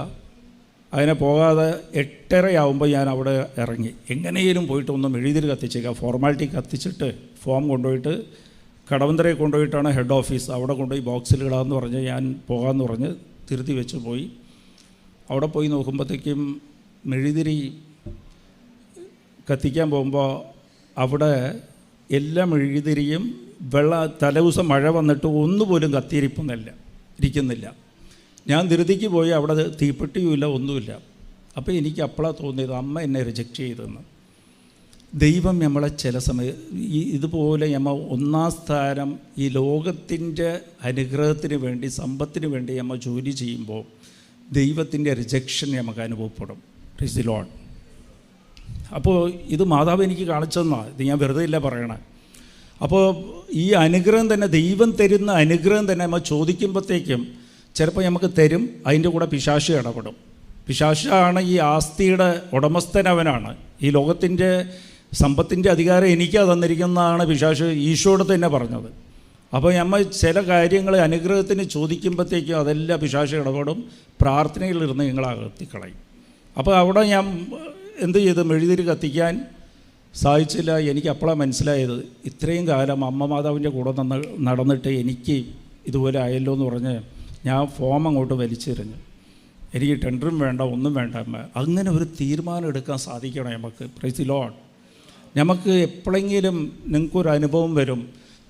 അതിനെ പോകാതെ 8:30 ഞാൻ അവിടെ ഇറങ്ങി. എങ്ങനെയും പോയിട്ട് ഒന്ന് മെഴുതിരി കത്തിച്ചേക്കാം, ഫോർമാലിറ്റി കത്തിച്ചിട്ട് ഫോം കൊണ്ടുപോയിട്ട് കടവന്തരയിൽ കൊണ്ടുപോയിട്ടാണ് ഹെഡ് ഓഫീസ്, അവിടെ കൊണ്ടുപോയി ബോക്സിൽ ഇടാമെന്ന് പറഞ്ഞ് ഞാൻ പോകാമെന്ന് പറഞ്ഞ് തിരുത്തി വെച്ച് പോയി. അവിടെ പോയി നോക്കുമ്പോഴത്തേക്കും മെഴുതിരി കത്തിക്കാൻ പോകുമ്പോൾ അവിടെ എല്ലാ മെഴുകുതിരിയും തലേദിവസം മഴ വന്നിട്ട് ഒന്നുപോലും ഇരിക്കുന്നില്ല. ഞാൻ ധൃതിക്ക് പോയി, അവിടെ തീപ്പെട്ടിയുമില്ല, ഒന്നുമില്ല. അപ്പോൾ എനിക്ക് അപ്പോഴാണ് തോന്നിയത്, അമ്മ എന്നെ റിജക്റ്റ് ചെയ്തെന്ന്. ദൈവം നമ്മളെ ചില ഇതുപോലെ നമ്മൾ 1-ാം സ്ഥാനം ഈ ലോകത്തിൻ്റെ അനുഗ്രഹത്തിന് വേണ്ടി, സമ്പത്തിന് വേണ്ടി നമ്മൾ ജോലി ചെയ്യുമ്പോൾ ദൈവത്തിൻ്റെ റിജക്ഷൻ നമുക്ക് അനുഭവപ്പെടും. Price the Lord. അപ്പോൾ ഇത് മാതാവ് എനിക്ക് കാണിച്ചെന്നാണ്, ഇത് ഞാൻ വെറുതെ ഇല്ല പറയണേ. അപ്പോൾ ഈ അനുഗ്രഹം തന്നെ, ദൈവം തരുന്ന അനുഗ്രഹം തന്നെ നമ്മൾ ചോദിക്കുമ്പോഴത്തേക്കും ചിലപ്പോൾ നമുക്ക് തരും, അതിൻ്റെ കൂടെ പിശാച് ഇടപെടും. പിശാചാണ് ഈ ആസ്തിയുടെ ഉടമസ്ഥനവനാണ്. ഈ ലോകത്തിൻ്റെ സമ്പത്തിൻ്റെ അധികാരം എനിക്കാ തന്നിരിക്കുന്നതാണ് പിശാച് ഈശോയോട് തന്നെ പറഞ്ഞത്. അപ്പോൾ നമ്മൾ ചില കാര്യങ്ങൾ അനുഗ്രഹത്തിന് ചോദിക്കുമ്പോഴത്തേക്കും അതെല്ലാം പിശാച് ഇടപെടും, പ്രാർത്ഥനയിലിരുന്ന് നിങ്ങളകത്തിക്കളയും. അപ്പോൾ അവിടെ ഞാൻ എന്ത് ചെയ്ത്, മെഴുതിരി കത്തിക്കാൻ സാധിച്ചില്ല. എനിക്ക് അപ്പോഴാണ് മനസ്സിലായത്, ഇത്രയും കാലം അമ്മ മാതാവിൻ്റെ കൂടെ നടന്നിട്ട് എനിക്ക് ഇതുപോലെ ആയല്ലോ എന്ന് പറഞ്ഞ് ഞാൻ ഫോം അങ്ങോട്ട് വലിച്ചെറിഞ്ഞു. എനിക്ക് ടെൻഡറും വേണ്ട, ഒന്നും വേണ്ട അമ്മ. അങ്ങനെ ഒരു തീരുമാനം എടുക്കാൻ സാധിക്കണം നമുക്ക്. Price the Lord. നമുക്ക് എപ്പോഴെങ്കിലും നിങ്ങൾക്കൊരു അനുഭവം വരും,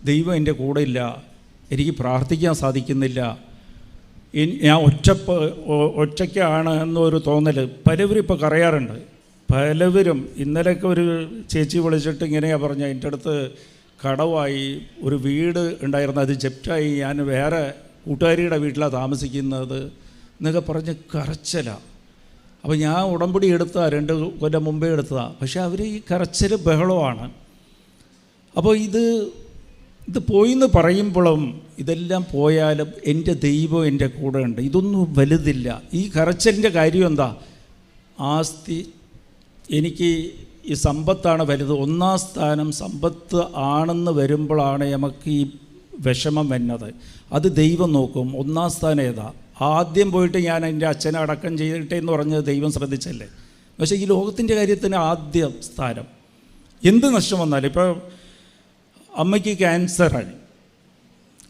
ദൈവം എൻ്റെ കൂടെ ഇല്ല, എനിക്ക് പ്രാർത്ഥിക്കാൻ സാധിക്കുന്നില്ല, ഞാൻ ഒറ്റയ്ക്കാണ് എന്നൊരു തോന്നൽ പലവരും ഇപ്പോൾ പറയാറുണ്ട്. പലവരും ഇന്നലെയൊക്കെ ഒരു ചേച്ചി വിളിച്ചിട്ട് ഇങ്ങനെയാണ് പറഞ്ഞ, എൻ്റെ അടുത്ത് കടവായി, ഒരു വീട് ഉണ്ടായിരുന്നു, അത് ജപ്റ്റായി, ഞാൻ വേറെ കൂട്ടുകാരിയുടെ വീട്ടിലാണ് താമസിക്കുന്നത് എന്നൊക്കെ പറഞ്ഞ് കരച്ചിലാണ്. അപ്പോൾ ഞാൻ ഉടമ്പടി എടുത്താൽ 2 കൊല്ലം മുമ്പേ എടുത്തതാണ്. പക്ഷേ അവർ ഈ കരച്ചിൽ ബഹളമാണ്. അപ്പോൾ ഇത് പോയിന്ന് പറയുമ്പോഴും ഇതെല്ലാം പോയാലും എൻ്റെ ദൈവം എൻ്റെ കൂടെ ഉണ്ട്, ഇതൊന്നും വലുതില്ല. ഈ കരച്ചിലിൻ്റെ കാര്യം എന്താ? ആസ്തി, എനിക്ക് ഈ സമ്പത്താണ് വലുത്. 1-ാം സ്ഥാനം സമ്പത്ത് ആണെന്ന് വരുമ്പോഴാണ് നമുക്ക് ഈ വിഷമം വരുന്നത്. അത് ദൈവം നോക്കും 1-ാം സ്ഥാനം ഏതാ. ആദ്യം പോയിട്ട് ഞാൻ എൻ്റെ അച്ഛനെ അടക്കം ചെയ്തിട്ടേ എന്ന് പറഞ്ഞത് ദൈവം ശ്രദ്ധിച്ചല്ലേ. പക്ഷേ ഈ ലോകത്തിൻ്റെ കാര്യത്തിന് ആദ്യ സ്ഥാനം. എന്ത് നഷ്ടം വന്നാലും, ഇപ്പോൾ അമ്മയ്ക്ക് ക്യാൻസറായി.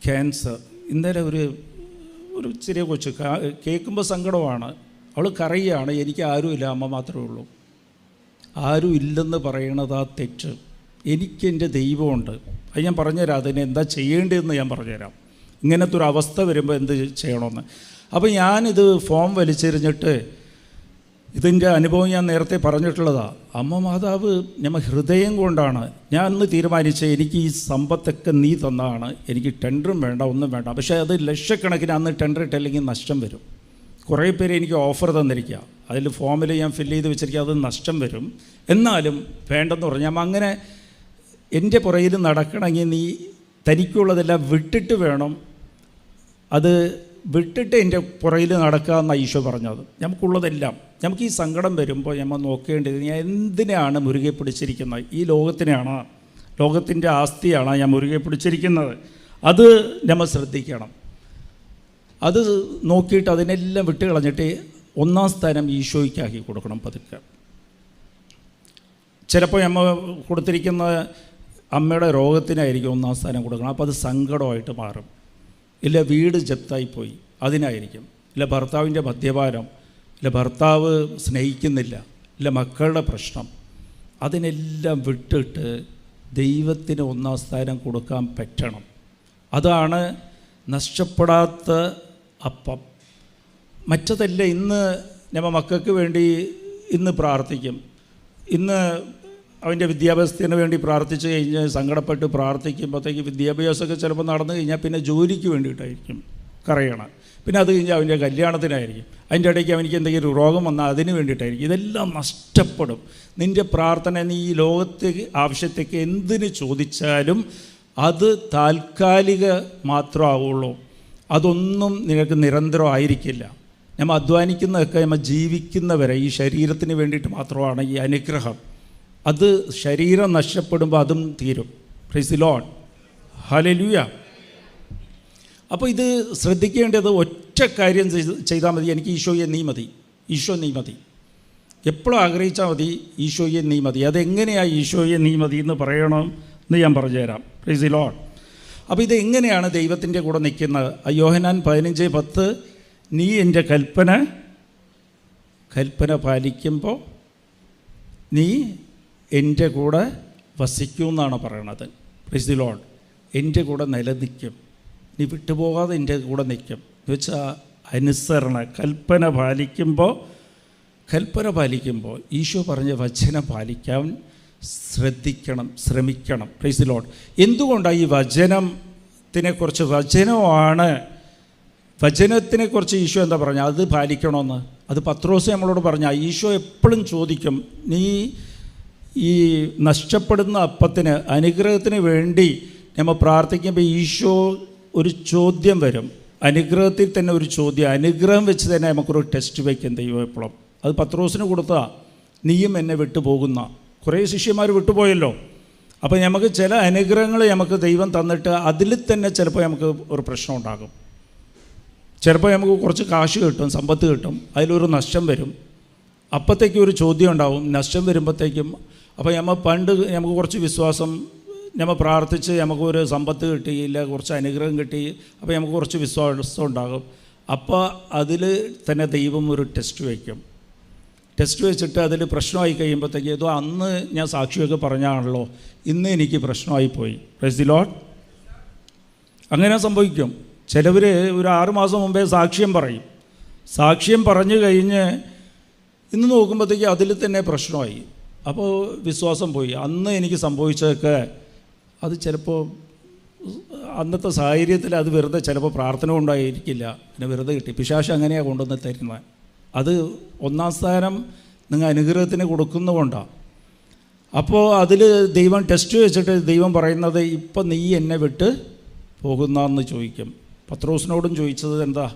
ക്യാൻസർ ഇന്നലെ ഒരു ചെറിയ കൊച്ച് കേൾക്കുമ്പോൾ സങ്കടമാണ്. അവൾ കരയുകയാണ്, എനിക്ക് ആരുമില്ല, അമ്മ മാത്രമേ ഉള്ളൂ. ആരും ഇല്ലെന്ന് പറയണത് ആ തെറ്റ്. എനിക്ക് എൻ്റെ ദൈവമുണ്ട്. അത് ഞാൻ പറഞ്ഞുതരാം, അതിന് എന്താ ചെയ്യേണ്ടതെന്ന് ഞാൻ പറഞ്ഞുതരാം. ഇങ്ങനത്തെ ഒരു അവസ്ഥ വരുമ്പോൾ എന്ത് ചെയ്യണമെന്ന്. അപ്പോൾ ഞാനിത് ഫോം വലിച്ചെറിഞ്ഞിട്ട്, ഇതിൻ്റെ അനുഭവം ഞാൻ നേരത്തെ പറഞ്ഞിട്ടുള്ളതാണ്. അമ്മ മാതാവ് ഞമ്മ ഹൃദയം കൊണ്ടാണ് ഞാൻ അന്ന് തീരുമാനിച്ചത്, എനിക്ക് ഈ സമ്പത്തൊക്കെ നീ തന്നതാണ്, എനിക്ക് ടെൻഡറും വേണ്ട, ഒന്നും വേണ്ട. പക്ഷേ അത് ലക്ഷക്കണക്കിന് അന്ന് ടെൻഡർ ഇട്ടില്ലെങ്കിൽ നഷ്ടം വരും. കുറേ പേര് എനിക്ക് ഓഫർ തന്നിരിക്കുക, അതിൽ ഫോമിൽ ഞാൻ ഫില്ല് ചെയ്ത് വെച്ചിരിക്കുക, അത് നഷ്ടം വരും. എന്നാലും വേണ്ടെന്ന് പറഞ്ഞാൽ, അങ്ങനെ എൻ്റെ പുറയിൽ നടക്കണമെങ്കിൽ നീ തനിക്കുള്ളതെല്ലാം വിട്ടിട്ട് വേണം, അത് വിട്ടിട്ട് എൻ്റെ പുറയിൽ നടക്കുക എന്നാണ് ഈശോ പറഞ്ഞത്. നമുക്കുള്ളതെല്ലാം, നമുക്ക് ഈ സങ്കടം വരുമ്പോൾ നമ്മൾ നോക്കേണ്ടത്, ഞാൻ എന്തിനാണ് മുറുകെ പിടിച്ചിരിക്കുന്നത്? ഈ ലോകത്തിനാണ്, ലോകത്തിൻ്റെ ആസ്തിയാണ് ഞാൻ മുറുകെ പിടിച്ചിരിക്കുന്നത്. അത് നമ്മൾ ശ്രദ്ധിക്കണം. അത് നോക്കിയിട്ട് അതിനെല്ലാം വിട്ട് കളഞ്ഞിട്ട് 1-ാം സ്ഥാനം ഈശോയ്ക്കാക്കി കൊടുക്കണം പതുക്കെ. ചിലപ്പോൾ നമ്മൾ കൊടുത്തിരിക്കുന്ന അമ്മയുടെ രോഗത്തിനായിരിക്കും 1-ാം സ്ഥാനം കൊടുക്കണം. അപ്പോൾ അത് സങ്കടമായിട്ട് മാറും. ഇല്ല വീട് ജപ്തായിപ്പോയി, അതിനായിരിക്കും. ഇല്ല ഭർത്താവിൻ്റെ മദ്യപാനം, ഇല്ല ഭർത്താവ് സ്നേഹിക്കുന്നില്ല, ഇല്ല മക്കളുടെ പ്രശ്നം. അതിനെല്ലാം വിട്ടിട്ട് ദൈവത്തിന് 1-ാം സ്ഥാനം കൊടുക്കാൻ പറ്റണം. അതാണ് നഷ്ടപ്പെടാത്ത അപ്പം. മറ്റതല്ല, ഇന്ന് നമ്മൾ മക്കൾക്ക് വേണ്ടി ഇന്ന് പ്രാർത്ഥിക്കും, ഇന്ന് അവൻ്റെ വിദ്യാഭ്യാസത്തിന് വേണ്ടി പ്രാർത്ഥിച്ച് കഴിഞ്ഞ് സങ്കടപ്പെട്ട് പ്രാർത്ഥിക്കുമ്പോഴത്തേക്ക് വിദ്യാഭ്യാസമൊക്കെ ചിലപ്പോൾ നടന്നു കഴിഞ്ഞാൽ പിന്നെ ജോലിക്ക് വേണ്ടിയിട്ടായിരിക്കും കരയണം. പിന്നെ അത് കഴിഞ്ഞാൽ അവൻ്റെ കല്യാണത്തിനായിരിക്കും. അതിൻ്റെ ഇടയ്ക്ക് അവനിക്ക് എന്തെങ്കിലും രോഗം വന്നാൽ അതിന് വേണ്ടിയിട്ടായിരിക്കും. ഇതെല്ലാം നഷ്ടപ്പെടും. നിൻ്റെ പ്രാർത്ഥന നീ ഈ ലോകത്തേക്ക് ആവശ്യത്തേക്ക് എന്തിന് ചോദിച്ചാലും അത് താൽക്കാലിക മാത്രമാവുള്ളൂ. അതൊന്നും നിനക്ക് നിരന്തരമായിരിക്കില്ല. നമ്മൾ അധ്വാനിക്കുന്നതൊക്കെ നമ്മൾ ജീവിക്കുന്നവരെ ഈ ശരീരത്തിന് വേണ്ടിയിട്ട് മാത്രമാണ് ഈ അനുഗ്രഹം. അത് ശരീരം നഷ്ടപ്പെടുമ്പോൾ അതും തീരും. Price the Lord. ഹല്ലേലൂയ. അപ്പോൾ ഇത് ശ്രദ്ധിക്കേണ്ടത് ഒറ്റ കാര്യം ചെയ്താൽ മതി. എനിക്ക് ഈശോയെ നീ മതി, ഈശോ നീ മതി. എപ്പോഴും ആഗ്രഹിച്ചാൽ മതി, ഈശോയെ നീ മതി. അതെങ്ങനെയാണ് ഈശോയെ നീ മതി എന്ന് പറയണം എന്ന് ഞാൻ പറഞ്ഞുതരാം. Price the Lord. അപ്പോൾ ഇത് എങ്ങനെയാണ് ദൈവത്തിൻ്റെ കൂടെ നിൽക്കുന്നത്? യോഹന്നാൻ 15:10 നീ എൻ്റെ കൽപ്പന പാലിക്കുമ്പോൾ നീ എൻ്റെ കൂടെ വസിക്കും എന്നാണ് പറയണത്. Price the Lord. എൻ്റെ കൂടെ നിലനിൽക്കും, നീ വിട്ടുപോകാതെ എൻ്റെ കൂടെ നിൽക്കും എന്ന് വെച്ചാൽ അനുസരണ. കൽപ്പന പാലിക്കുമ്പോൾ ഈശോ പറഞ്ഞ വചനം പാലിക്കാൻ ശ്രമിക്കണം. Price the Lord. എന്തുകൊണ്ടാണ് ഈ വചനത്തിനെക്കുറിച്ച്, വചനത്തിനെക്കുറിച്ച് ഈശോ എന്താ പറഞ്ഞാൽ അത് പാലിക്കണമെന്ന്? അത് പത്രോസ് നമ്മളോട് പറഞ്ഞാൽ ഈശോ എപ്പോഴും ചോദിക്കും, നീ ഈ നഷ്ടപ്പെടുന്ന അപ്പത്തിന് അനുഗ്രഹത്തിന് വേണ്ടി നമ്മൾ പ്രാർത്ഥിക്കുമ്പോൾ ഈശോ ഒരു ചോദ്യം വരും. അനുഗ്രഹത്തിൽ തന്നെ ഒരു ചോദ്യം, അനുഗ്രഹം വെച്ച് തന്നെ നമുക്കൊരു ടെസ്റ്റ് വയ്ക്കും ദൈവം എപ്പോഴും. അത് പത്രോസിന് കൊടുത്താൽ നീയും എന്നെ വിട്ടുപോകുന്ന. കുറേ ശിഷ്യന്മാർ വിട്ടുപോയല്ലോ. അപ്പോൾ നമുക്ക് ചില അനുഗ്രഹങ്ങൾ നമുക്ക് ദൈവം തന്നിട്ട് അതിൽ തന്നെ ചിലപ്പോൾ നമുക്ക് ഒരു പ്രശ്നം ഉണ്ടാകും. ചിലപ്പോൾ നമുക്ക് കുറച്ച് കാശ് കിട്ടും, സമ്പത്ത് കിട്ടും, അതിലൊരു നഷ്ടം വരും. അപ്പോഴത്തേക്കും ഒരു ചോദ്യം ഉണ്ടാവും. നഷ്ടം വരുമ്പോഴത്തേക്കും അപ്പോൾ നമുക്ക് കുറച്ച് വിശ്വാസം, നമ്മൾ പ്രാർത്ഥിച്ച് നമുക്കൊരു സമ്പത്ത് കിട്ടിയില്ല, കുറച്ച് അനുഗ്രഹം കിട്ടി, അപ്പോൾ നമുക്ക് കുറച്ച് വിശ്വാസം ഉണ്ടാകും. അപ്പോൾ അതിൽ തന്നെ ദൈവം ഒരു ടെസ്റ്റ് വയ്ക്കും. ടെസ്റ്റ് വെച്ചിട്ട് അതിൽ പ്രശ്നമായി കഴിയുമ്പോഴത്തേക്ക് ഏതോ അന്ന് ഞാൻ സാക്ഷിയൊക്കെ പറഞ്ഞാണല്ലോ, ഇന്ന് എനിക്ക് പ്രശ്നമായിപ്പോയി. Price the Lord. അങ്ങനെ സംഭവിക്കും. ചിലവർ ഒരു 6 മാസം മുമ്പേ സാക്ഷ്യം പറയും. സാക്ഷ്യം പറഞ്ഞു കഴിഞ്ഞ് ഇന്ന് നോക്കുമ്പോഴത്തേക്ക് അതിൽ തന്നെ പ്രശ്നമായി. അപ്പോൾ വിശ്വാസം പോയി. അന്ന് എനിക്ക് സംഭവിച്ചതൊക്കെ അത് ചിലപ്പോൾ അന്നത്തെ സാഹചര്യത്തിൽ അത് വെറുതെ ചിലപ്പോൾ പ്രാർത്ഥന കൊണ്ടായിരിക്കില്ല, പിന്നെ വെറുതെ കിട്ടി. പിശാച് അങ്ങനെയാണ് കൊണ്ടുവന്ന് തരുന്നത്. അത് 1-ാം സ്ഥാനം നിങ്ങൾ അനുഗ്രഹത്തിന് കൊടുക്കുന്നതുകൊണ്ടാണ്. അപ്പോൾ അതിൽ ദൈവം ടെസ്റ്റ് വെച്ചിട്ട് ദൈവം പറയുന്നത്, ഇപ്പം നീ എന്നെ വിട്ട് പോകുന്നതെന്ന് ചോദിക്കും. പത്രോസിനോടും ചോദിച്ചത് എന്താ?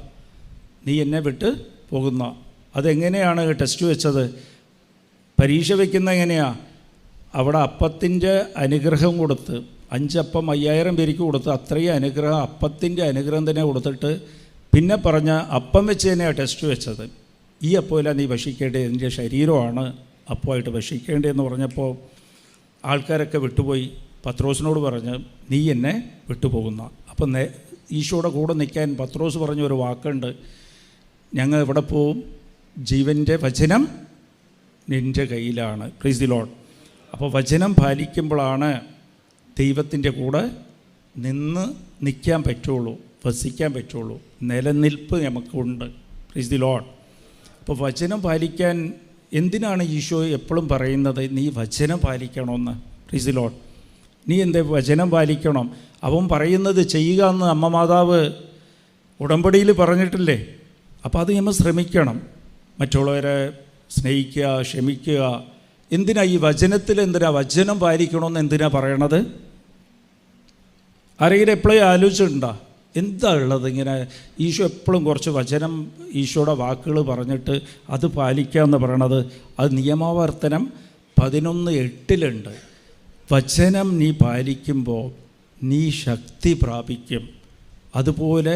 നീ എന്നെ വിട്ട് പോകുന്ന. അതെങ്ങനെയാണ് ടെസ്റ്റ് വെച്ചത്? പരീക്ഷ വയ്ക്കുന്ന എങ്ങനെയാണ്? അവിടെ അപ്പത്തിൻ്റെ അനുഗ്രഹം കൊടുത്ത് 5 അപ്പം 5000 പേർക്ക് കൊടുത്ത് അത്രയും അനുഗ്രഹം, അപ്പത്തിൻ്റെ അനുഗ്രഹം തന്നെ കൊടുത്തിട്ട് പിന്നെ പറഞ്ഞ അപ്പം വെച്ച് തന്നെയാണ് ടെസ്റ്റ് വെച്ചത്. ഈ അപ്പമില്ല നീ ഭക്ഷിക്കേണ്ടത്, എൻ്റെ ശരീരമാണ് അപ്പമായിട്ട് ഭക്ഷിക്കേണ്ടതെന്ന് പറഞ്ഞപ്പോൾ ആൾക്കാരൊക്കെ വിട്ടുപോയി. പത്രോസിനോട് പറഞ്ഞ് നീ എന്നെ വിട്ടുപോകുന്ന. അപ്പം ഈശോയുടെ കൂടെ നിൽക്കാൻ പത്രോസ് പറഞ്ഞൊരു വാക്കുണ്ട്, ഞങ്ങൾ എവിടെ പോവും? ജീവൻ്റെ വചനം നിൻ്റെ കയ്യിലാണ്. Price the Lord. അപ്പോൾ വചനം പാലിക്കുമ്പോഴാണ് ദൈവത്തിൻ്റെ കൂടെ നിൽക്കാൻ പറ്റുള്ളൂ, വസിക്കാൻ പറ്റുള്ളൂ, നിലനിൽപ്പ് നമുക്കുണ്ട്. Price the Lord. അപ്പോൾ വചനം പാലിക്കാൻ എന്തിനാണ് ഈശോ എപ്പോഴും പറയുന്നത് നീ വചനം പാലിക്കണമെന്ന്? Price the Lord. നീ എന്താ വചനം പാലിക്കണം? അവൻ പറയുന്നത് ചെയ്യുക എന്ന് അമ്മ മാതാവ് ഉടമ്പടിയിൽ പറഞ്ഞിട്ടില്ലേ? അപ്പോൾ അത് നമ്മൾ ശ്രമിക്കണം. മറ്റുള്ളവരെ സ്നേഹിക്കുക, ക്ഷമിക്കുക. എന്തിനാ ഈ വചനത്തിൽ വചനം പാലിക്കണമെന്ന് എന്തിനാ പറയണത്? ആരെങ്കിലും എപ്പോഴും ആലോചിച്ചിട്ടുണ്ടോ എന്താ ഉള്ളത്? ഇങ്ങനെ ഈശോ എപ്പോഴും കുറച്ച് വചനം, ഈശോയുടെ വാക്കുകൾ പറഞ്ഞിട്ട് അത് പാലിക്കാമെന്ന് പറയണത്. അത് നിയമാവർത്തനം 11:8 വചനം നീ പാലിക്കുമ്പോൾ നീ ശക്തി പ്രാപിക്കും. അതുപോലെ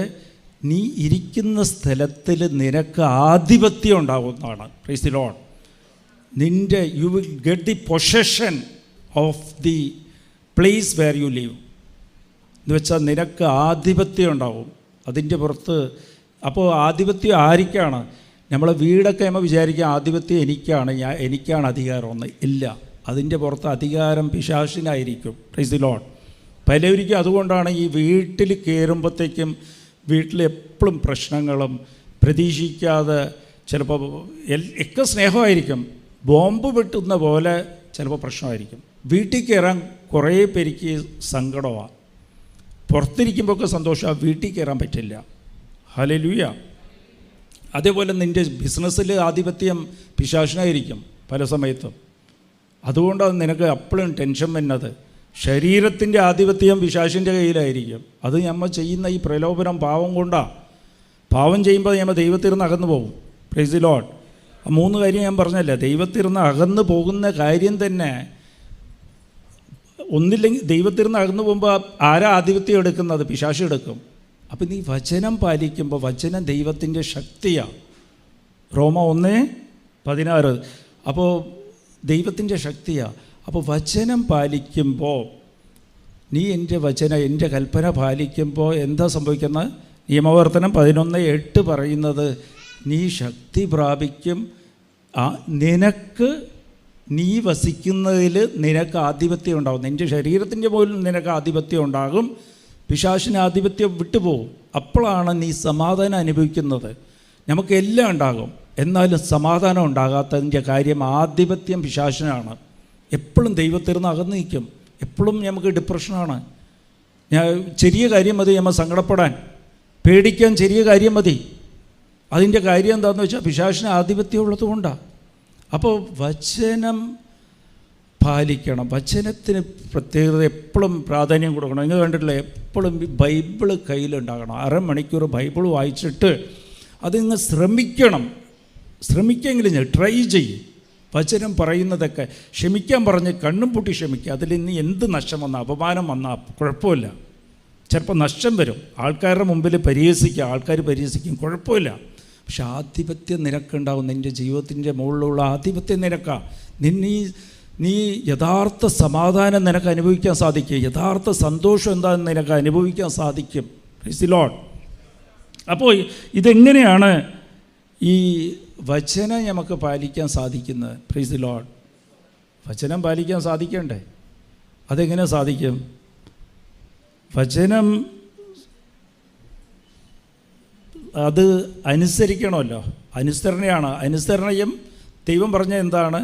നീ ഇരിക്കുന്ന സ്ഥലത്തിൽ നിനക്ക് ആധിപത്യം ഉണ്ടാകുന്നതാണ്. Price the Lord. You will get the possession of the place where you live എന്ന് വെച്ചാൽ നിനക്ക് ആധിപത്യം ഉണ്ടാവും അതിൻ്റെ പുറത്ത്. അപ്പോൾ ആധിപത്യം ആർക്കാണ്? നമ്മളെ വീടൊക്കെ നമ്മൾ വിചാരിക്കുക ആധിപത്യം എനിക്കാണ് അധികാരമെന്ന്. ഇല്ല, അതിൻ്റെ പുറത്ത് അധികാരം പിശാചിനായിരിക്കും. Praise the Lord. പലവരിക്കും അതുകൊണ്ടാണ് ഈ വീട്ടിൽ കയറുമ്പോഴത്തേക്കും വീട്ടിൽ എപ്പോഴും പ്രശ്നങ്ങളും, പ്രതീക്ഷിക്കാതെ ചിലപ്പോൾ ഒക്കെ സ്നേഹമായിരിക്കും, ബോംബ് വെട്ടുന്ന പോലെ ചിലപ്പോൾ പ്രശ്നമായിരിക്കും. വീട്ടിൽ കയറാൻ കുറേ പേർക്ക് സങ്കടമാണ്. പുറത്തിരിക്കുമ്പോഴൊക്കെ സന്തോഷമാണ്, വീട്ടിൽ കയറാൻ പറ്റില്ല. ഹല്ലേലൂയ. അതേപോലെ നിൻ്റെ ബിസിനസ്സിൽ ആധിപത്യം പിശാചിനായിരിക്കും പല സമയത്തും. അതുകൊണ്ടാണ് നിനക്ക് എപ്പോഴും ടെൻഷൻ വരുന്നത്. ശരീരത്തിൻ്റെ ആധിപത്യം പിശാചിൻ്റെ കയ്യിലായിരിക്കും. അത് നമ്മൾ ചെയ്യുന്ന ഈ പ്രലോഭനം പാവം കൊണ്ടാണ്. പാവം ചെയ്യുമ്പോൾ നമ്മൾ ദൈവത്തിൽ നിന്ന് അകന്നു പോകും. Price the Lord. 3 കാര്യം ഞാൻ പറഞ്ഞല്ലേ, ദൈവത്തിൽ നിന്ന് അകന്നു പോകുന്ന കാര്യം തന്നെ ഒന്നില്ലെങ്കിൽ ദൈവത്തിൽ നിന്ന് അകന്നു പോകുമ്പോൾ ആരാ ആധിപത്യം എടുക്കുന്നത്? പിശാച് എടുക്കും. അപ്പം നീ വചനം പാലിക്കുമ്പോൾ വചനം ദൈവത്തിൻ്റെ ശക്തിയാണ്. റോമ 1:16. അപ്പോൾ ദൈവത്തിൻ്റെ ശക്തിയാണ്. അപ്പോൾ വചനം പാലിക്കുമ്പോൾ നീ എൻ്റെ കൽപ്പന പാലിക്കുമ്പോൾ എന്താ സംഭവിക്കുന്നത്? നിയമവർത്തനം 11:8 പറയുന്നത് നീ ശക്തി പ്രാപിക്കും. നിനക്ക് നീ വസിക്കുന്നതിൽ നിനക്ക് ആധിപത്യം ഉണ്ടാകും. നിൻ്റെ ശരീരത്തിൻ്റെ പോലും നിനക്ക് ആധിപത്യം ഉണ്ടാകും. പിശാചിന് ആധിപത്യം വിട്ടുപോകും. അപ്പോഴാണ് നീ സമാധാനം അനുഭവിക്കുന്നത്. നമുക്ക് എല്ലാം ഉണ്ടാകും, എന്നാലും സമാധാനം ഉണ്ടാകാത്തതിൻ്റെ കാര്യം ആധിപത്യം പിശാചിനാണ്. എപ്പോഴും ദൈവത്തിൽ നിന്ന് അകന്നു നിൽക്കും. എപ്പോഴും നമുക്ക് ഡിപ്രഷനാണ്. ചെറിയ കാര്യം മതി നമ്മൾ സങ്കടപ്പെടാൻ, പേടിക്കാൻ. ചെറിയ കാര്യം മതി. അതിൻ്റെ കാര്യം എന്താണെന്ന് വെച്ചാൽ പിശാചിന് ആധിപത്യം ഉള്ളത് കൊണ്ടാണ്. അപ്പോൾ വചനം പാലിക്കണം. വചനത്തിന് പ്രത്യേകത എപ്പോഴും പ്രാധാന്യം കൊടുക്കണം. നിങ്ങൾ കണ്ടിട്ടില്ല, എപ്പോഴും ബൈബിള് കയ്യിലുണ്ടാകണം. 1/2 മണിക്കൂർ ബൈബിൾ വായിച്ചിട്ട് അത് നിങ്ങൾ ശ്രമിക്കെങ്കിലും ട്രൈ ചെയ്യും. വചനം പറയുന്നതൊക്കെ ക്ഷമിക്കാൻ പറഞ്ഞ് കണ്ണും പൂട്ടി ക്ഷമിക്കുക. അതിൽ ഇനി എന്ത് നഷ്ടം വന്നാൽ, അപമാനം വന്നാൽ കുഴപ്പമില്ല. ചിലപ്പോൾ നഷ്ടം വരും. ആൾക്കാരുടെ മുമ്പിൽ ആൾക്കാർ പരിഹസിക്കും, കുഴപ്പമില്ല. പക്ഷെ ആധിപത്യം നിനക്കുണ്ടാവും. നിൻ്റെ ജീവിതത്തിൻ്റെ മുകളിലുള്ള ആധിപത്യം നിനക്കാണ്. നീ യഥാർത്ഥ സമാധാനം നിനക്ക് അനുഭവിക്കാൻ സാധിക്കും. യഥാർത്ഥ സന്തോഷം എന്താണെന്ന് നിനക്ക് അനുഭവിക്കാൻ സാധിക്കും. Price the Lord. അപ്പോൾ ഇതെങ്ങനെയാണ് ഈ വചനം നമുക്ക് പാലിക്കാൻ സാധിക്കുന്നത്? Price the Lord. വചനം പാലിക്കാൻ സാധിക്കണ്ടേ? അതെങ്ങനെ സാധിക്കും? വചനം അത് അനുസരിക്കണമല്ലോ. അനുസരണയാണ്. അനുസരണയും ദൈവം പറഞ്ഞ എന്താണ്?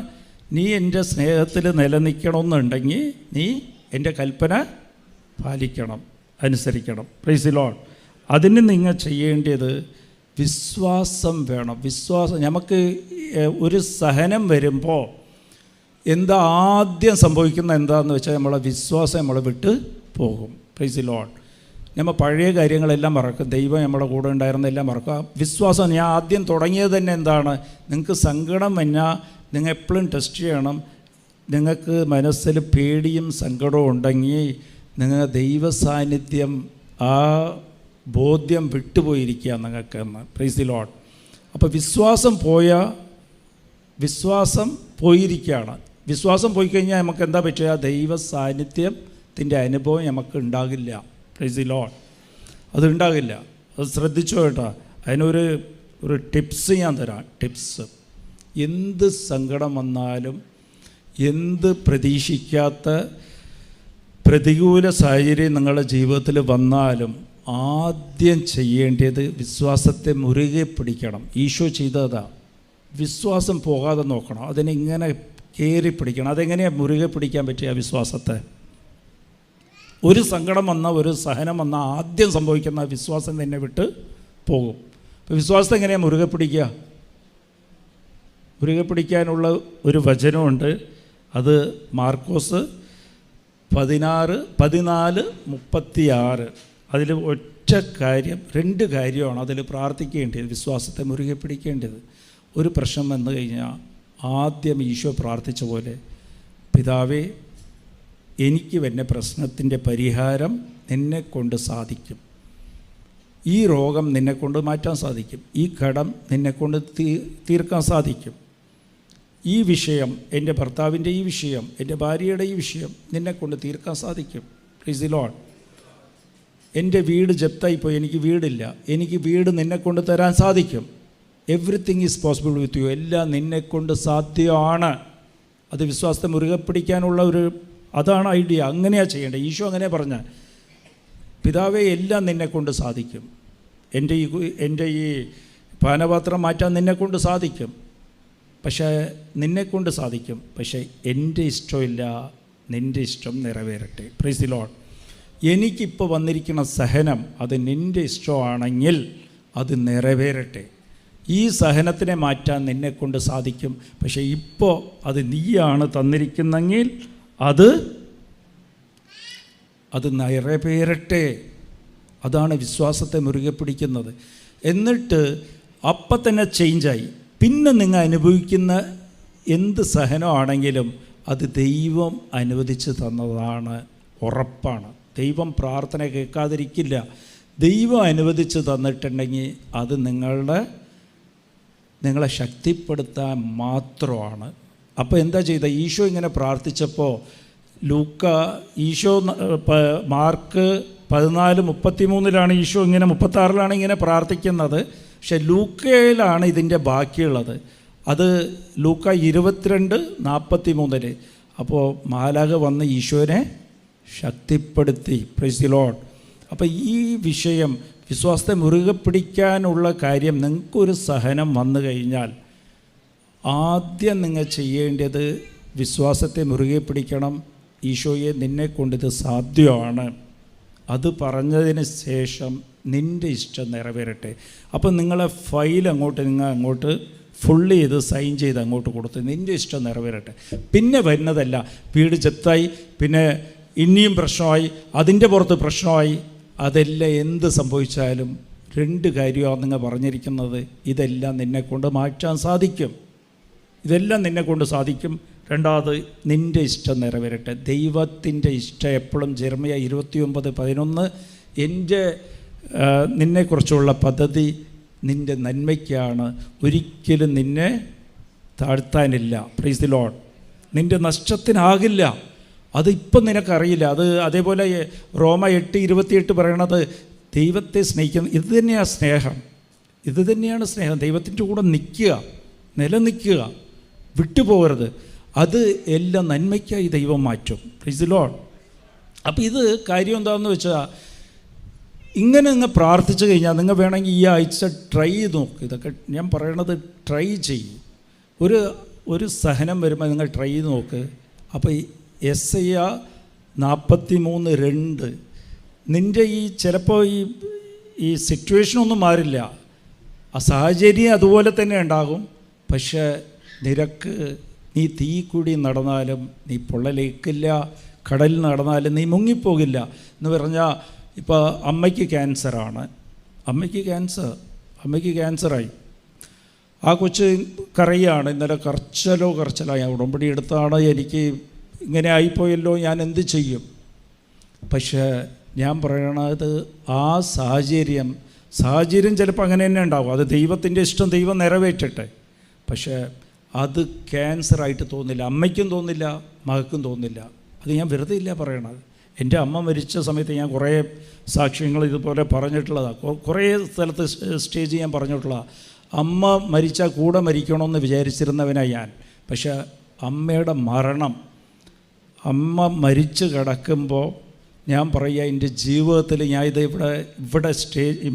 നീ എൻ്റെ സ്നേഹത്തിൽ നിലനിൽക്കണമെന്നുണ്ടെങ്കിൽ നീ എൻ്റെ കൽപ്പന പാലിക്കണം, അനുസരിക്കണം. Price the Lord. അതിന് നിങ്ങൾ ചെയ്യേണ്ടത് വിശ്വാസം വേണം. വിശ്വാസം. നമുക്ക് ഒരു സഹനം വരുമ്പോൾ എന്താ ആദ്യം സംഭവിക്കുന്ന എന്താണെന്ന് വെച്ചാൽ നമ്മളെ വിശ്വാസം നമ്മളെ വിട്ട് പോകും. Price the Lord. നമ്മൾ പഴയ കാര്യങ്ങളെല്ലാം മറക്കും. ദൈവം നമ്മുടെ കൂടെ ഉണ്ടായിരുന്നെല്ലാം മറക്കും. വിശ്വാസം ഞാൻ ആദ്യം തുടങ്ങിയത് തന്നെ എന്താണ്? നിങ്ങൾക്ക് സങ്കടം വന്നാൽ നിങ്ങൾ എപ്പോഴും ടെസ്റ്റ് ചെയ്യണം. നിങ്ങൾക്ക് മനസ്സിൽ പേടിയും സങ്കടവും ഉണ്ടെങ്കിൽ നിങ്ങൾ ദൈവ സാന്നിധ്യം ആ ബോധ്യം വിട്ടുപോയിരിക്കുക നിങ്ങൾക്കെന്ന്. Praise the Lord. അപ്പോൾ വിശ്വാസം പോയിരിക്കുകയാണ്. വിശ്വാസം പോയി കഴിഞ്ഞാൽ നമുക്ക് എന്താ പറ്റുക? ദൈവ സാന്നിധ്യത്തിൻ്റെ അനുഭവം നമുക്ക് ഉണ്ടാകില്ല. Praise the Lord. അതുണ്ടാകില്ല. അത് ശ്രദ്ധിച്ചോ കേട്ടോ. അതിനൊരു ടിപ്സ് ഞാൻ തരാം. ടിപ്സ്. എന്ത് സങ്കടം വന്നാലും, എന്ത് പ്രതീക്ഷിക്കാത്ത പ്രതികൂല സാഹചര്യം നിങ്ങളുടെ ജീവിതത്തിൽ വന്നാലും ആദ്യം ചെയ്യേണ്ടത് വിശ്വാസത്തെ മുറുകെ പിടിക്കണം. ഈശോ ചെയ്തതാ. വിശ്വാസം പോകാതെ നോക്കണം. അതിനെങ്ങനെ കയറി പിടിക്കണം. അതെങ്ങനെയാണ് മുറുകെ പിടിക്കാൻ പറ്റുക വിശ്വാസത്തെ? ഒരു സങ്കടം വന്ന, ഒരു സഹനം വന്ന ആദ്യം സംഭവിക്കുന്ന വിശ്വാസം തന്നെ വിട്ട് പോകും. അപ്പോൾ വിശ്വാസത്തെ എങ്ങനെയാണ് മുറുകെ പിടിക്കുക? മുറുകെ പിടിക്കാനുള്ള ഒരു വചനമുണ്ട്. അത് മാർക്കോസ് 14:36. അതിൽ ഒറ്റ കാര്യം, 2 കാര്യമാണ് അതിൽ പ്രാർത്ഥിക്കേണ്ടത്. വിശ്വാസത്തെ മുറുകെ പിടിക്കേണ്ടത്. ഒരു പ്രശ്നം വന്നു കഴിഞ്ഞാൽ ആദ്യം ഈശോ പ്രാർത്ഥിച്ച പോലെ, പിതാവേ എനിക്ക് വരുന്ന പ്രശ്നത്തിൻ്റെ പരിഹാരം നിന്നെക്കൊണ്ട് സാധിക്കും. ഈ രോഗം നിന്നെക്കൊണ്ട് മാറ്റാൻ സാധിക്കും. ഈ കടം നിന്നെക്കൊണ്ട് തീർക്കാൻ സാധിക്കും. ഈ വിഷയം, എൻ്റെ ഭർത്താവിൻ്റെ ഈ വിഷയം, എൻ്റെ ഭാര്യയുടെ ഈ വിഷയം നിന്നെക്കൊണ്ട് തീർക്കാൻ സാധിക്കും. Price the Lord. എൻ്റെ വീട് ജപ്തായിപ്പോയി, എനിക്ക് വീടില്ല, എനിക്ക് വീട് നിന്നെക്കൊണ്ട് തരാൻ സാധിക്കും. Everything is possible with you. എല്ലാം നിന്നെക്കൊണ്ട് സാധ്യമാണ്. അത് വിശ്വാസത്തെ മുറുകെ പിടിക്കാനുള്ള അതാണ് ഐഡിയ. അങ്ങനെയാണ് ചെയ്യേണ്ടത്. ഈശോ അങ്ങനെ പറഞ്ഞ, പിതാവേ എല്ലാം നിന്നെക്കൊണ്ട് സാധിക്കും. എൻ്റെ ഈ പാനപാത്രം മാറ്റാൻ നിന്നെക്കൊണ്ട് സാധിക്കും. നിന്നെക്കൊണ്ട് സാധിക്കും. പക്ഷേ എൻ്റെ ഇഷ്ടമില്ല, നിൻ്റെ ഇഷ്ടം നിറവേറട്ടെ. Praise the Lord. എനിക്കിപ്പോൾ വന്നിരിക്കുന്ന സഹനം അത് നിൻ്റെ ഇഷ്ടമാണെങ്കിൽ അത് നിറവേറട്ടെ. ഈ സഹനത്തിനെ മാറ്റാൻ നിന്നെക്കൊണ്ട് സാധിക്കും. പക്ഷേ ഇപ്പോൾ അത് നീയാണ് തന്നിരിക്കുന്നെങ്കിൽ അത് നിറവേറട്ടെ. അതാണ് വിശ്വാസത്തെ മുറുകെ പിടിക്കുന്നത്. എന്നിട്ട് അപ്പം തന്നെ ചേഞ്ചായി. പിന്നെ നിങ്ങൾ അനുഭവിക്കുന്ന എന്ത് സഹനമാണെങ്കിലും അത് ദൈവം അനുവദിച്ച് തന്നതാണ്, ഉറപ്പാണ്. ദൈവം പ്രാർത്ഥന കേൾക്കാതിരിക്കില്ല. ദൈവം അനുവദിച്ച് തന്നിട്ടുണ്ടെങ്കിൽ അത് നിങ്ങളെ ശക്തിപ്പെടുത്താൻ മാത്രമാണ്. അപ്പോൾ എന്താ ചെയ്ത? ഈശോ ഇങ്ങനെ പ്രാർത്ഥിച്ചപ്പോൾ മാർക്ക് 14:33 ഈശോ ഇങ്ങനെ, 36 ഇങ്ങനെ പ്രാർത്ഥിക്കുന്നത്. പക്ഷെ ലൂക്കയിലാണ് ഇതിൻ്റെ ബാക്കിയുള്ളത്. അത് ലൂക്ക 22:43. അപ്പോൾ മാലാഖ വന്ന് ഈശോനെ ശക്തിപ്പെടുത്തി. Price the Lord. അപ്പോൾ ഈ വിഷയം, വിശ്വാസത്തെ മുറുകെ പിടിക്കാനുള്ള കാര്യം, നിങ്ങൾക്കൊരു സഹനം വന്നു കഴിഞ്ഞാൽ ആദ്യം നിങ്ങൾ ചെയ്യേണ്ടത് വിശ്വാസത്തെ മുറുകെ പിടിക്കണം. ഈശോയെ നിന്നെക്കൊണ്ടിത് സാധ്യമാണ്, അത് പറഞ്ഞതിന് ശേഷം നിൻ്റെ ഇഷ്ടം നിറവേറട്ടെ. അപ്പം നിങ്ങളെ ഫയൽ അങ്ങോട്ട് ഫുള്ള് ചെയ്ത് സൈൻ ചെയ്ത് അങ്ങോട്ട് കൊടുത്ത് നിൻ്റെ ഇഷ്ടം നിറവേറട്ടെ. പിന്നെ വരുന്നതല്ല, വീട് ജപ്തായി, പിന്നെ ഇനിയും പ്രശ്നമായി, അതിൻ്റെ പുറത്ത് പ്രശ്നമായി. അതെല്ലാം എന്ത് സംഭവിച്ചാലും 2 കാര്യമാണ് നിങ്ങൾ പറഞ്ഞിരിക്കുന്നത്. ഇതെല്ലാം നിന്നെക്കൊണ്ട് മാറ്റാൻ സാധിക്കും. ഇതെല്ലാം നിന്നെക്കൊണ്ട് സാധിക്കും. രണ്ടാമത്, നിൻ്റെ ഇഷ്ടം നിറവേറട്ടെ. ദൈവത്തിൻ്റെ ഇഷ്ടം എപ്പോഴും ജെറമ്യ 29:11 എൻ്റെ നിന്നെക്കുറിച്ചുള്ള പദ്ധതി നിൻ്റെ നന്മയ്ക്കാണ്, ഒരിക്കലും നിന്നെ താഴ്ത്താനില്ല. Price the Lord. നിൻ്റെ നഷ്ടത്തിനാകില്ല. അതിപ്പം നിനക്കറിയില്ല. അതേപോലെ റോമ 8:28 പറയണത്, ദൈവത്തെ സ്നേഹിക്കുന്ന ഇത് തന്നെയാണ് സ്നേഹം. ഇത് തന്നെയാണ് സ്നേഹം. ദൈവത്തിൻ്റെ കൂടെ നിൽക്കുക, നിലനിൽക്കുക, വിട്ടുപോകരുത്. അത് എല്ലാം നന്മയ്ക്കായി ദൈവം മാറ്റും. Price the Lord. അപ്പോൾ ഇത് കാര്യം എന്താണെന്ന് വെച്ചാൽ, ഇങ്ങനെ നിങ്ങൾ പ്രാർത്ഥിച്ചു കഴിഞ്ഞാൽ നിങ്ങൾ വേണമെങ്കിൽ ഈ ആഴ്ച ട്രൈ ചെയ്ത് നോക്ക്. ഇതൊക്കെ ഞാൻ പറയണത് ട്രൈ ചെയ്യും. ഒരു സഹനം വരുമ്പോൾ നിങ്ങൾ ട്രൈ ചെയ്ത് നോക്ക്. അപ്പോൾ യെശയ്യാ 43:2 നിൻ്റെ ചിലപ്പോൾ ഈ സിറ്റുവേഷനൊന്നും മാറില്ല, ആ സാഹചര്യം അതുപോലെ തന്നെ ഉണ്ടാകും. പക്ഷേ നീ തീ കൂടി നടന്നാലും നീ പൊള്ളലേക്കില്ല, കടലിൽ നടന്നാലും നീ മുങ്ങിപ്പോകില്ല എന്ന് പറഞ്ഞാൽ, ഇപ്പോൾ അമ്മയ്ക്ക് ക്യാൻസറാണ്, അമ്മയ്ക്ക് ക്യാൻസറായി. ആ കൊച്ച് കരയാണ്, ഇന്നലെ കരച്ചലായി, ഉടമ്പടി എടുത്താണ്, എനിക്ക് ഇങ്ങനെ ആയിപ്പോയല്ലോ, ഞാൻ എന്ത് ചെയ്യും? പക്ഷേ ഞാൻ പറയണത് ആ സാഹചര്യം ചിലപ്പോൾ അങ്ങനെ തന്നെ ഉണ്ടാകും. അത് ദൈവത്തിൻ്റെ ഇഷ്ടം, ദൈവം നിറവേറ്റട്ടെ. പക്ഷേ അത് ക്യാൻസറായിട്ട് തോന്നില്ല, അമ്മയ്ക്കും തോന്നില്ല, മകൾക്കും തോന്നില്ല. അത് ഞാൻ വെറുതെ ഇല്ല പറയണത്. എൻ്റെ അമ്മ മരിച്ച സമയത്ത് ഞാൻ കുറേ സാക്ഷ്യങ്ങൾ ഇതുപോലെ പറഞ്ഞിട്ടുള്ളതാണ്, കുറേ സ്ഥലത്ത് സ്റ്റേജ് ഞാൻ പറഞ്ഞിട്ടുള്ളതാണ്. അമ്മ മരിച്ചാൽ കൂടെ മരിക്കണമെന്ന് വിചാരിച്ചിരുന്നവനാണ് ഞാൻ. പക്ഷേ അമ്മയുടെ മരണം, അമ്മ മരിച്ച് കിടക്കുമ്പോൾ ഞാൻ പറയുക, എൻ്റെ ജീവിതത്തിൽ ഞാൻ ഇത് ഇവിടെ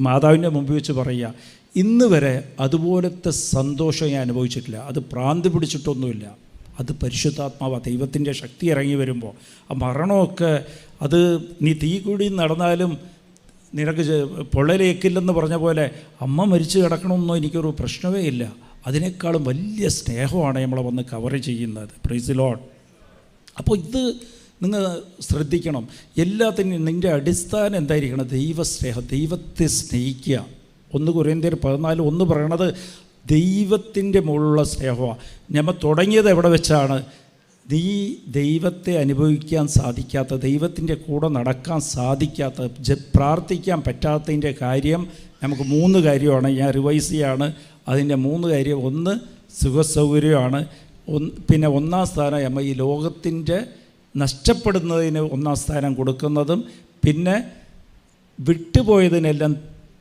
മാതാവിൻ്റെ മുമ്പിൽ വെച്ച് പറയുക, ഇന്ന് വരെ അതുപോലത്തെ സന്തോഷം ഞാൻ അനുഭവിച്ചിട്ടില്ല. അത് ഭ്രാന്ത് പിടിച്ചിട്ടൊന്നുമില്ല, അത് പരിശുദ്ധാത്മാവ്, ദൈവത്തിൻ്റെ ശക്തി ഇറങ്ങി വരുമ്പോൾ. ആ മരണമൊക്കെ അത് നീ തീ കൂടി നടന്നാലും നിനക്ക് പൊള്ളലേക്കില്ലെന്ന് പറഞ്ഞ പോലെ അമ്മ മരിച്ചു കിടക്കണമെന്നോ എനിക്കൊരു പ്രശ്നമേ ഇല്ല. അതിനേക്കാളും വലിയ സ്നേഹമാണ് നമ്മളെ വന്ന് കവർ ചെയ്യുന്നത്. Price the Lord. അപ്പോൾ ഇത് നിങ്ങൾ ശ്രദ്ധിക്കണം. എല്ലാത്തിനും നിൻ്റെ അടിസ്ഥാനം എന്തായിരിക്കണം? ദൈവസ്നേഹം, ദൈവത്തെ സ്നേഹിക്കുക. 1 കൊരിന്ത്യർ 14:1 പറയണത് ദൈവത്തിൻ്റെ മുകളിലുള്ള സ്നേഹമാണ്. നമ്മൾ തുടങ്ങിയത് എവിടെ വെച്ചാണ്? നീ ദൈവത്തെ അനുഭവിക്കാൻ സാധിക്കാത്ത, ദൈവത്തിൻ്റെ കൂടെ നടക്കാൻ സാധിക്കാത്ത, പ്രാർത്ഥിക്കാൻ പറ്റാത്തതിൻ്റെ കാര്യം നമുക്ക് 3 കാര്യമാണ്. ഞാൻ റിവൈസ് ചെയ്യാണ്. അതിൻ്റെ 3 കാര്യം. 1 സുഖസൗകര്യമാണ്. പിന്നെ 1-ാം സ്ഥാനം നമ്മൾ ഈ ലോകത്തിൻ്റെ നഷ്ടപ്പെടുന്നതിന് 1-ാം സ്ഥാനം കൊടുക്കുന്നതും, പിന്നെ വിട്ടുപോയതിനെല്ലാം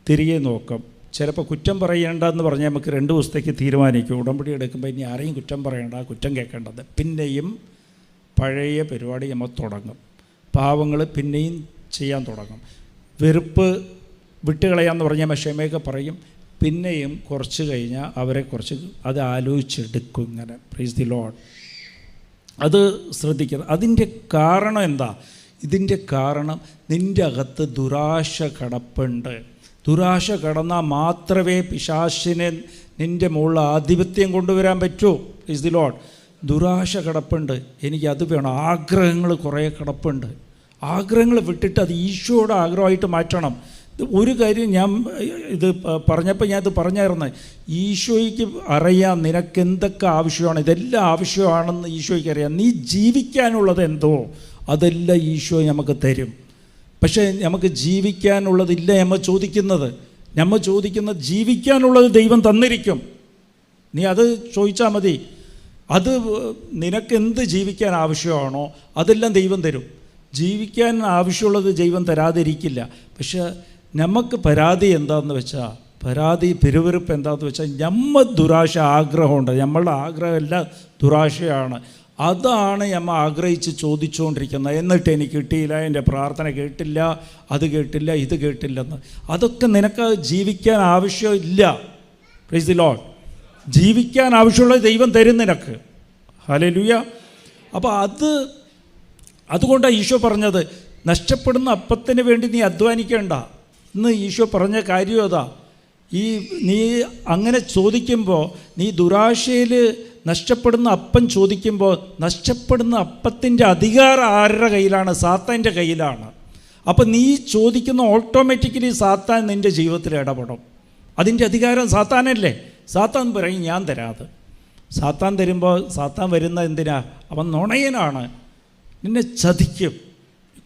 തിരികെ നോക്കും. ചിലപ്പോൾ കുറ്റം പറയേണ്ടെന്ന് പറഞ്ഞാൽ നമുക്ക് 2 ദിവസത്തേക്ക് തീരുമാനിക്കും. ഉടമ്പടി എടുക്കുമ്പോൾ ഇനി ആരെയും കുറ്റം പറയേണ്ട, കുറ്റം കേൾക്കേണ്ടത്. പിന്നെയും പഴയ പരിപാടി നമ്മൾ തുടങ്ങും. പാവങ്ങൾ പിന്നെയും ചെയ്യാൻ തുടങ്ങും. വെറുപ്പ് വിട്ടുകളയാന്ന് പറഞ്ഞാൽ ക്ഷമയൊക്കെ പറയും. പിന്നെയും കുറച്ച് കഴിഞ്ഞാൽ അവരെക്കുറിച്ച് അത് ആലോചിച്ചെടുക്കും. ഇങ്ങനെ പ്രൈസ് ദി ലോർഡ്. അത് ശ്രദ്ധിക്കുക. അതിൻ്റെ കാരണം എന്താ? ഇതിൻ്റെ കാരണം നിൻ്റെ അകത്ത് ദുരാശ കിടപ്പുണ്ട്. ദുരാശ കടന്നാൽ മാത്രമേ പിശാചിനെ നിൻ്റെ മുകളിൽ ആധിപത്യം കൊണ്ടുവരാൻ പറ്റൂ. Price the Lord. ദുരാശ കിടപ്പുണ്ട്, എനിക്കത് വേണം. ആഗ്രഹങ്ങൾ കുറേ കിടപ്പുണ്ട്. ആഗ്രഹങ്ങൾ വിട്ടിട്ട് അത് ഈശോയുടെ ആഗ്രഹമായിട്ട് മാറ്റണം. ഒരു കാര്യം ഞാൻ ഇത് പറഞ്ഞപ്പോൾ ഞാനത് പറഞ്ഞായിരുന്നു. ഈശോയ്ക്ക് അറിയാം നിനക്ക് എന്തൊക്കെ ആവശ്യമാണ്. ഇതെല്ലാം ആവശ്യമാണെന്ന് ഈശോയ്ക്ക് അറിയാം. നീ ജീവിക്കാനുള്ളത് എന്തോ അതെല്ലാം ഈശോ നമുക്ക് തരും. പക്ഷേ നമുക്ക് ജീവിക്കാനുള്ളതില്ല നമ്മൾ ചോദിക്കുന്നത് ജീവിക്കാനുള്ളത് ദൈവം തന്നിരിക്കും. നീ അത് ചോദിച്ചാൽ മതി. അത് നിനക്കെന്ത് ജീവിക്കാൻ ആവശ്യമാണോ അതെല്ലാം ദൈവം തരും. ജീവിക്കാൻ ആവശ്യമുള്ളത് ദൈവം തരാതിരിക്കില്ല. പക്ഷേ നമുക്ക് പരാതി എന്താണെന്ന് വെച്ചാൽ, പെരുവെറുപ്പ് എന്താണെന്ന് വെച്ചാൽ, ദുരാശ ആഗ്രഹമുണ്ട്. നമ്മളുടെ ആഗ്രഹമെല്ലാം ദുരാശയാണ്. അതാണ് നമ്മൾ ആഗ്രഹിച്ച് ചോദിച്ചുകൊണ്ടിരിക്കുന്നത്. എന്നിട്ട് എനിക്ക് കിട്ടിയില്ല, എൻ്റെ പ്രാർത്ഥന കേട്ടില്ല, അത് കേട്ടില്ല, ഇത് കേട്ടില്ലെന്ന്. അതൊക്കെ നിനക്ക് ജീവിക്കാൻ ആവശ്യമില്ല. Price the Lord. ജീവിക്കാൻ ആവശ്യമുള്ളത് ദൈവം തരും നിനക്ക്. ഹല്ലേലൂയ. അപ്പോൾ അതുകൊണ്ടാണ് ഈശോ പറഞ്ഞത്, നഷ്ടപ്പെടുന്ന അപ്പത്തിന് വേണ്ടി നീ അധ്വാനിക്കേണ്ട എന്ന് ഈശോ പറഞ്ഞ കാര്യം അതാ. നീ അങ്ങനെ ചോദിക്കുമ്പോൾ, നീ ദുരാശയിൽ നഷ്ടപ്പെടുന്ന അപ്പം ചോദിക്കുമ്പോൾ, നഷ്ടപ്പെടുന്ന അപ്പത്തിൻ്റെ അധികാരം ആരുടെ കയ്യിലാണ്? സാത്താൻ്റെ കയ്യിലാണ്. അപ്പം നീ ചോദിക്കുന്ന ഓട്ടോമാറ്റിക്കലി സാത്താൻ നിൻ്റെ ജീവിതത്തിൽ ഇടപെടും. അതിൻ്റെ അധികാരം സാത്താനല്ലേ. സാത്താൻ പറയും ഞാൻ തരാതെ. സാത്താൻ തരുമ്പോൾ സാത്താൻ വരുന്ന എന്തിനാ? അവൻ നുണയനാണ്, നിന്നെ ചതിക്കും,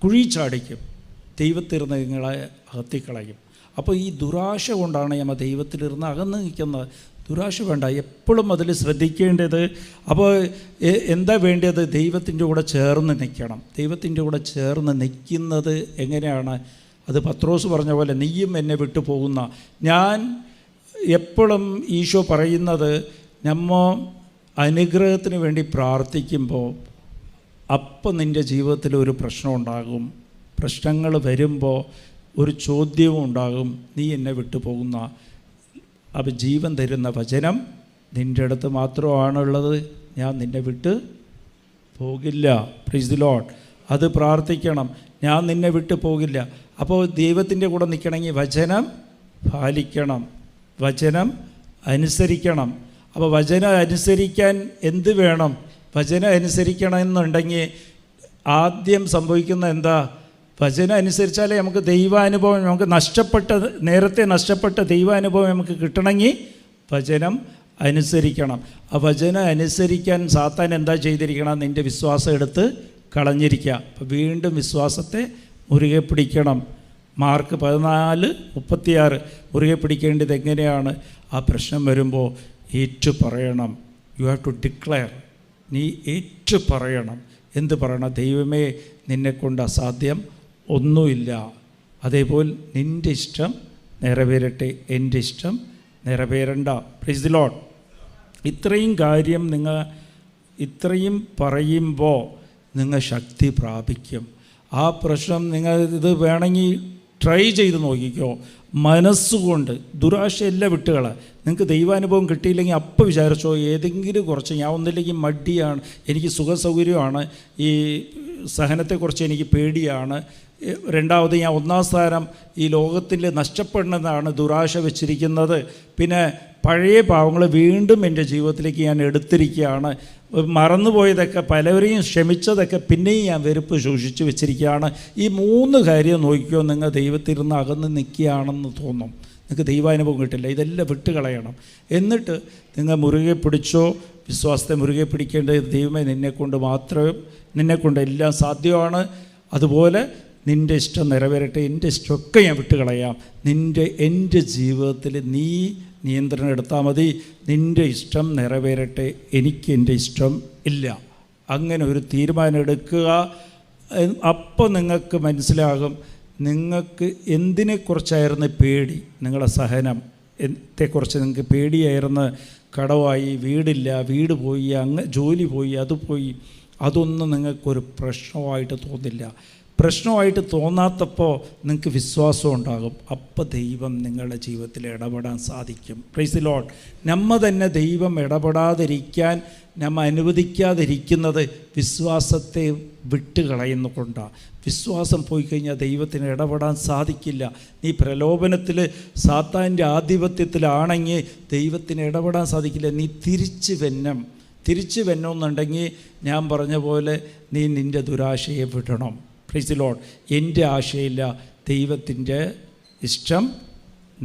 കുഴി ചാടിക്കും, ദൈവത്തിരുന്ന് നിങ്ങളെ അകത്തിക്കളയും. അപ്പോൾ ഈ ദുരാശ കൊണ്ടാണ് നമ്മൾ ദൈവത്തിലിരുന്ന് അകന്ന് നിൽക്കുന്നത്. ദുരാശ വേണ്ട, എപ്പോഴും അതിൽ ശ്രദ്ധിക്കേണ്ടത്. അപ്പോൾ എന്താ വേണ്ടത്? ദൈവത്തിൻ്റെ കൂടെ ചേർന്ന് നിൽക്കണം. ദൈവത്തിൻ്റെ കൂടെ ചേർന്ന് നിൽക്കുന്നത് എങ്ങനെയാണ്? അത് പത്രോസ് പറഞ്ഞ പോലെ നീയും എന്നെ വിട്ടു പോകുന്ന. ഞാൻ എപ്പോഴും ഈശോ പറയുന്നത്, നമ്മ അനുഗ്രഹത്തിന് വേണ്ടി പ്രാർത്ഥിക്കുമ്പോൾ അപ്പം നിൻ്റെ ജീവിതത്തിൽ ഒരു പ്രശ്നം ഉണ്ടാകും. പ്രശ്നങ്ങൾ വരുമ്പോൾ ഒരു ചോദ്യവും ഉണ്ടാകും, നീ എന്നെ വിട്ടു പോകുന്ന. അപ്പം ജീവൻ തരുന്ന വചനം നിൻ്റെ അടുത്ത് മാത്രമാണുള്ളത്, ഞാൻ നിന്നെ വിട്ട് പോകില്ല. Price the Lord. അത് പ്രാർത്ഥിക്കണം, ഞാൻ നിന്നെ വിട്ടു പോകില്ല. അപ്പോൾ ദൈവത്തിൻ്റെ കൂടെ നിൽക്കണമെങ്കിൽ വചനം പാലിക്കണം, വചനം അനുസരിക്കണം. അപ്പോൾ വചനം അനുസരിക്കാൻ എന്ത് വേണം? വചനം അനുസരിക്കണമെന്നുണ്ടെങ്കിൽ ആദ്യം സംഭവിക്കുന്ന എന്താ? വചനം അനുസരിച്ചാലേ നമുക്ക് ദൈവാനുഭവം, നമുക്ക് നേരത്തെ നഷ്ടപ്പെട്ട ദൈവാനുഭവം നമുക്ക് കിട്ടണമെങ്കിൽ വചനം അനുസരിക്കണം. ആ വചനം അനുസരിക്കാൻ സാത്താൻ എന്താ ചെയ്തിരിക്കണം? നിൻ്റെ വിശ്വാസം എടുത്ത് കളഞ്ഞിരിക്കുക. അപ്പോൾ വീണ്ടും വിശ്വാസത്തെ മുറുകെ പിടിക്കണം. മാർക്ക് 14:36 മുറുകെ പിടിക്കേണ്ടത് എങ്ങനെയാണ്? ആ പ്രശ്നം വരുമ്പോൾ ഏറ്റു പറയണം. You have to declare. നീ ഏറ്റു പറയണം. എന്ത് പറയണം? ദൈവമേ, നിന്നെക്കൊണ്ട് അസാധ്യം ഒന്നുമില്ല. അതേപോലെ നിൻ്റെ ഇഷ്ടം നിറവേറട്ടെ, എൻ്റെ ഇഷ്ടം നിറവേറണ്ട. Price the Lord. ഇത്രയും കാര്യം ഇത്രയും പറയുമ്പോൾ നിങ്ങൾ ശക്തി പ്രാപിക്കും. ആ പ്രശ്നം നിങ്ങൾ ഇത് വേണമെങ്കിൽ ട്രൈ ചെയ്ത് നോക്കിക്കോ. മനസ്സുകൊണ്ട് ദുരാശയെല്ലാം വിട്ടുകള. നിങ്ങൾക്ക് ദൈവാനുഭവം കിട്ടിയില്ലെങ്കിൽ അപ്പം വിചാരിച്ചോ, ഏതെങ്കിലും കുറച്ച്, ഞാൻ ഒന്നില്ലെങ്കിൽ മടിയാണ്, എനിക്ക് സുഖസൗകര്യമാണ്, ഈ സഹനത്തെക്കുറിച്ച് എനിക്ക് പേടിയാണ്, രണ്ടാമത് ഞാൻ ഒന്നാം സ്ഥാനം ഈ ലോകത്തിൽ നഷ്ടപ്പെടുന്നതാണ് ദുരാശ വെച്ചിരിക്കുന്നത്, പിന്നെ പഴയ പാവങ്ങൾ വീണ്ടും എൻ്റെ ജീവിതത്തിലേക്ക് ഞാൻ എടുത്തിരിക്കുകയാണ്, മറന്നുപോയതൊക്കെ പലവരെയും ക്ഷമിച്ചതൊക്കെ പിന്നെയും ഞാൻ വെറുപ്പ് സൂക്ഷിച്ച് വെച്ചിരിക്കുകയാണ്. ഈ 3 കാര്യം നോക്കിയോ, നിങ്ങൾ ദൈവത്തിൽ നിന്ന് അകന്ന് നിൽക്കുകയാണെന്ന് തോന്നും. നിങ്ങൾക്ക് ദൈവാനുഭവം കിട്ടില്ല. ഇതെല്ലാം വിട്ടുകളയണം. എന്നിട്ട് നിങ്ങൾ മുറുകെ പിടിച്ചോ. വിശ്വാസത്തെ മുറുകെ പിടിക്കേണ്ടത് ദൈവമേ, നിന്നെക്കൊണ്ട് എല്ലാം സാധ്യമാണ്. അതുപോലെ നിൻ്റെ ഇഷ്ടം നിറവേറട്ടെ, എൻ്റെ ഇഷ്ടമൊക്കെ ഞാൻ വിട്ടുകളയാം. എൻ്റെ ജീവിതത്തിൽ നീ നിയന്ത്രണം എടുത്താൽ മതി. നിൻ്റെ ഇഷ്ടം നിറവേറട്ടെ, എനിക്ക് എൻ്റെ ഇഷ്ടം ഇല്ല. അങ്ങനെ ഒരു തീരുമാനം എടുക്കുക. അപ്പോൾ നിങ്ങൾക്ക് മനസ്സിലാകും നിങ്ങൾക്ക് എന്തിനെക്കുറിച്ചായിരുന്നു പേടി. നിങ്ങളുടെ സഹനത്തെക്കുറിച്ച് നിങ്ങൾക്ക് പേടിയായിരുന്നു. കടമായി, വീടില്ല, വീട് പോയി, ജോലി പോയി, അത് പോയി. അതൊന്നും നിങ്ങൾക്കൊരു പ്രശ്നമായിട്ട് തോന്നില്ല. പ്രശ്നമായിട്ട് തോന്നാത്തപ്പോൾ നിങ്ങൾക്ക് വിശ്വാസം ഉണ്ടാകും. അപ്പോൾ ദൈവം നിങ്ങളുടെ ജീവിതത്തിൽ ഇടപെടാൻ സാധിക്കും. Price the Lord. നമ്മ തന്നെ ദൈവം ഇടപെടാതിരിക്കാൻ അനുവദിക്കാതിരിക്കുന്നത് വിശ്വാസത്തെ വിട്ടുകളയുന്നതുകൊണ്ടാണ്. വിശ്വാസം പോയി കഴിഞ്ഞാൽ ദൈവത്തിന് ഇടപെടാൻ സാധിക്കില്ല. നീ പ്രലോഭനത്തിൽ സാത്താൻ്റെ ആധിപത്യത്തിലാണെങ്കിൽ ദൈവത്തിന് ഇടപെടാൻ സാധിക്കില്ല. നീ തിരിച്ച് വെന്നോന്നുണ്ടെങ്കിൽ ഞാൻ പറഞ്ഞ പോലെ നീ നിൻ്റെ ദുരാശയെ വിടണം. Price the Lord. എൻ്റെ ആശയില്ല, ദൈവത്തിൻ്റെ ഇഷ്ടം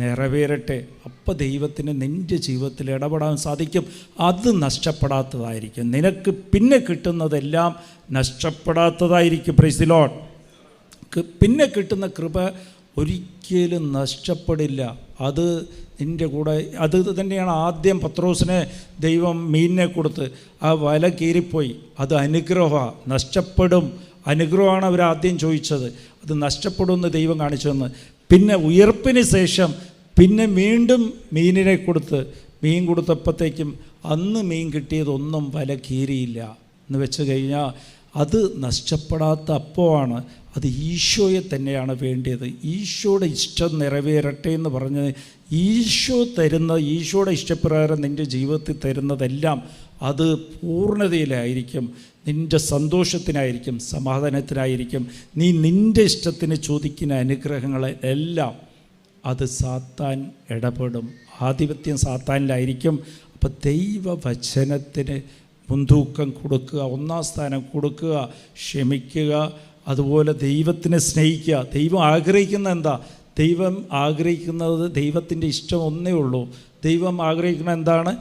നിറവേറട്ടെ. അപ്പോൾ ദൈവത്തിന് നിൻ്റെ ജീവിതത്തിൽ ഇടപെടാൻ സാധിക്കും. അത് നഷ്ടപ്പെടാത്തതായിരിക്കും. നിനക്ക് പിന്നെ കിട്ടുന്നതെല്ലാം നഷ്ടപ്പെടാത്തതായിരിക്കും. Praise the lord. പിന്നെ കിട്ടുന്ന കൃപ ഒരിക്കലും നഷ്ടപ്പെടില്ല. അത് നിൻ്റെ കൂടെ. അത് തന്നെയാണ് ആദ്യം പത്രോസിനെ ദൈവം മീനിനെ കൊടുത്ത് ആ വല കീറിപ്പോയി. അത് അനുഗ്രഹമാണ്, നഷ്ടപ്പെടും. അനുഗ്രഹമാണ് അവരാദ്യം ചോദിച്ചത്. അത് നഷ്ടപ്പെടുമെന്ന് ദൈവം കാണിച്ചതെന്ന്. പിന്നെ ഉയർപ്പിന് ശേഷം പിന്നെ വീണ്ടും മീനിനെ മീൻ കൊടുത്തപ്പോഴത്തേക്കും അന്ന് മീൻ കിട്ടിയതൊന്നും വല കീറിയില്ല എന്ന് വെച്ച് കഴിഞ്ഞാൽ അത് നഷ്ടപ്പെടാത്ത അപ്പമാണ്. അത് ഈശോയെ തന്നെയാണ് വേണ്ടിയത്. ഈശോയുടെ ഇഷ്ടം നിറവേറട്ടെ എന്ന് പറഞ്ഞ് ഈശോയുടെ ഇഷ്ടപ്രകാരം നിൻ്റെ ജീവിതത്തിൽ തരുന്നതെല്ലാം അത് പൂർണ്ണതയിലായിരിക്കും. നിൻ്റെ സന്തോഷത്തിനായിരിക്കും, സമാധാനത്തിനായിരിക്കും. നീ നിൻ്റെ ഇഷ്ടത്തിന് ചോദിക്കുന്ന അനുഗ്രഹങ്ങളെ എല്ലാം അത് സാത്താൻ ഇടപെടും. ആധിപത്യം സാത്താനിലായിരിക്കും. അപ്പം ദൈവവചനത്തിന് മുൻതൂക്കം കൊടുക്കുക, ഒന്നാം സ്ഥാനം കൊടുക്കുക, ക്ഷമിക്കുക. അതുപോലെ ദൈവത്തിനെ സ്നേഹിക്കുക. ദൈവം ആഗ്രഹിക്കുന്ന എന്താ? ദൈവം ആഗ്രഹിക്കുന്നത് ദൈവത്തിൻ്റെ ഇഷ്ടം ഒന്നേ ഉള്ളൂ. ദൈവം ആഗ്രഹിക്കുന്നത് എന്താണ്?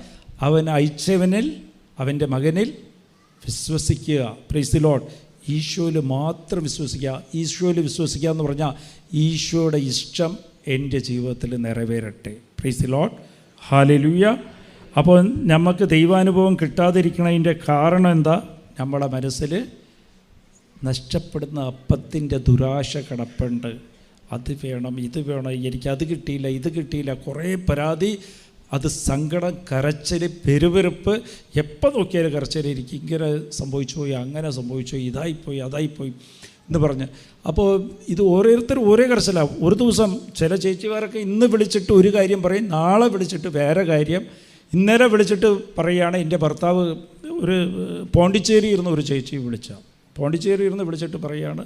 അവൻ അയച്ചവനിൽ, അവൻ്റെ മകനിൽ വിശ്വസിക്കുക. Price the Lord. ഈശോയിൽ മാത്രം വിശ്വസിക്കുക. ഈശോയിൽ വിശ്വസിക്കുക എന്ന് പറഞ്ഞാൽ ഈശോയുടെ ഇഷ്ടം എൻ്റെ ജീവിതത്തിൽ നിറവേറട്ടെ. Praise the Lord. ഹല്ലേലൂയ. അപ്പോൾ നമുക്ക് ദൈവാനുഭവം കിട്ടാതിരിക്കുന്നതിൻ്റെ കാരണം എന്താ? നമ്മുടെ മനസ്സിൽ നഷ്ടപ്പെടുന്ന അപ്പത്തിൻ്റെ ദുരാശ കിടപ്പുണ്ട്. അത് വേണം, ഇത് വേണം, എനിക്കത് കിട്ടിയില്ല, ഇത് കിട്ടിയില്ല, കുറേ പരാതി, അത് സങ്കടം, കരച്ചിൽ, പെരുവെറുപ്പ്, എപ്പോൾ നോക്കിയാലും കരച്ചിൽ. എനിക്ക് ഇങ്ങനെ സംഭവിച്ചു പോയി, അങ്ങനെ സംഭവിച്ചു, ഇതായിപ്പോയി, അതായിപ്പോയി എന്ന് പറഞ്ഞ്. അപ്പോൾ ഇത് ഓരോരുത്തരും ഓരോ കരച്ചിലാണ്. ഒരു ദിവസം ചില ചേച്ചിമാരൊക്കെ ഇന്ന് വിളിച്ചിട്ട് ഒരു കാര്യം പറയും, നാളെ വിളിച്ചിട്ട് വേറെ കാര്യം. ഇന്നലെ വിളിച്ചിട്ട് പറയുകയാണ്, എൻ്റെ ഭർത്താവ് ഒരു പോണ്ടിച്ചേരി ഇരുന്ന ഒരു ചേച്ചി പോണ്ടിച്ചേരി ഇരുന്ന് വിളിച്ചിട്ട് പറയുകയാണ്,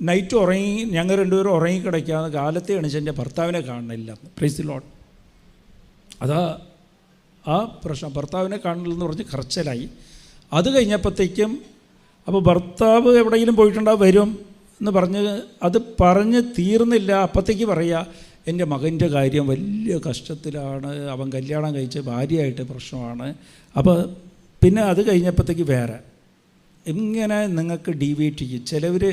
നൈറ്റ് ഉറങ്ങി, ഞങ്ങൾ രണ്ടുപേരും ഉറങ്ങിക്കിടയ്ക്കാന്ന്, കാലത്തെ എണീച്ച് എൻ്റെ ഭർത്താവിനെ കാണണില്ല. Price the Lord. അതാ ആ പ്രശ്നം, ഭർത്താവിനെ കാണില്ലെന്ന് പറഞ്ഞ് കരച്ചിലായി. അത് കഴിഞ്ഞപ്പോഴത്തേക്കും അപ്പോൾ ഭർത്താവ് എവിടെയെങ്കിലും പോയിട്ടുണ്ടാവും, വരും എന്ന് പറഞ്ഞ് തീർന്നില്ല. അപ്പോഴത്തേക്ക് പറയുക, എൻ്റെ മകൻ്റെ കാര്യം വലിയ കഷ്ടത്തിലാണ്, അവൻ കല്യാണം കഴിച്ച് ഭാര്യയായിട്ട് പ്രശ്നമാണ്. അപ്പോൾ പിന്നെ അത് കഴിഞ്ഞപ്പോഴത്തേക്ക് വേറെ ഇങ്ങനെ നിങ്ങൾക്ക് ഡീവിയേറ്റ് ചെയ്യും. ചിലവർ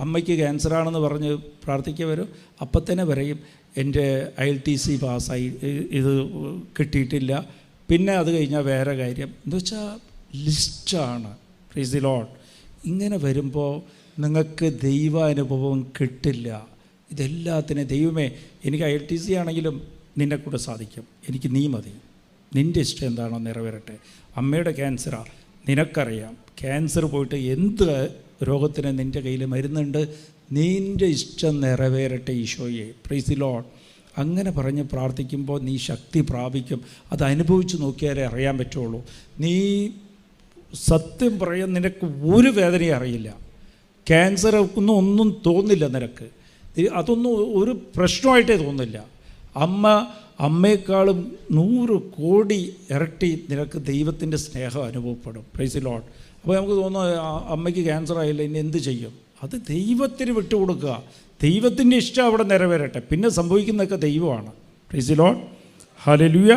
അമ്മയ്ക്ക് ക്യാൻസറാണെന്ന് പറഞ്ഞ് പ്രാർത്ഥിക്കുക വരും, അപ്പം തന്നെ പറയും എൻ്റെ ILTC പാസ്സായി, ഇത് കിട്ടിയിട്ടില്ല. പിന്നെ അത് കഴിഞ്ഞാൽ വേറെ കാര്യം. എന്ന് വെച്ചാൽ ലിസ്റ്റാണ്. Praise the lord. ഇങ്ങനെ വരുമ്പോൾ നിങ്ങൾക്ക് ദൈവാനുഭവം കിട്ടില്ല. ഇതെല്ലാത്തിനും ദൈവമേ, എനിക്ക് ILTC ആണെങ്കിലും നിന്നെ കൂടെ സാധിക്കും, എനിക്ക് നീ മതി, നിൻ്റെ ഇഷ്ടം എന്താണോ നിറവേറട്ടെ. അമ്മയുടെ ക്യാൻസറാണ്, നിനക്കറിയാം, ക്യാൻസർ പോയിട്ട് എന്ത് രോഗത്തിന് നിൻ്റെ കയ്യിൽ മരുന്നുണ്ട്, നിൻ്റെ ഇഷ്ടം നിറവേറട്ടെ ഈശോയെ. Price the Lord. അങ്ങനെ പറഞ്ഞ് പ്രാർത്ഥിക്കുമ്പോൾ നീ ശക്തി പ്രാപിക്കും. അത് അനുഭവിച്ച് നോക്കിയാലേ അറിയാൻ പറ്റുള്ളൂ. നീ സത്യം പറയാൻ നിനക്ക് ഒരു വേദനയും അറിയില്ല. ക്യാൻസർ ഒന്നും തോന്നില്ല നിനക്ക്, അതൊന്നും ഒരു പ്രശ്നമായിട്ടേ തോന്നില്ല. അമ്മയെക്കാളും 100 കോടി ഇരട്ടി നിനക്ക് ദൈവത്തിൻ്റെ സ്നേഹം അനുഭവപ്പെടും. Price the Lord. അപ്പോൾ നമുക്ക് തോന്നുന്നു അമ്മയ്ക്ക് ക്യാൻസർ ആയില്ല, ഇനി എന്ത് ചെയ്യും? അത് ദൈവത്തിന് വിട്ടുകൊടുക്കുക. ദൈവത്തിൻ്റെ ഇഷ്ടം അവിടെ നിറവേറട്ടെ, പിന്നെ സംഭവിക്കുന്നതൊക്കെ ദൈവമാണ്. Price the Lord. ഹല്ലേലൂയ.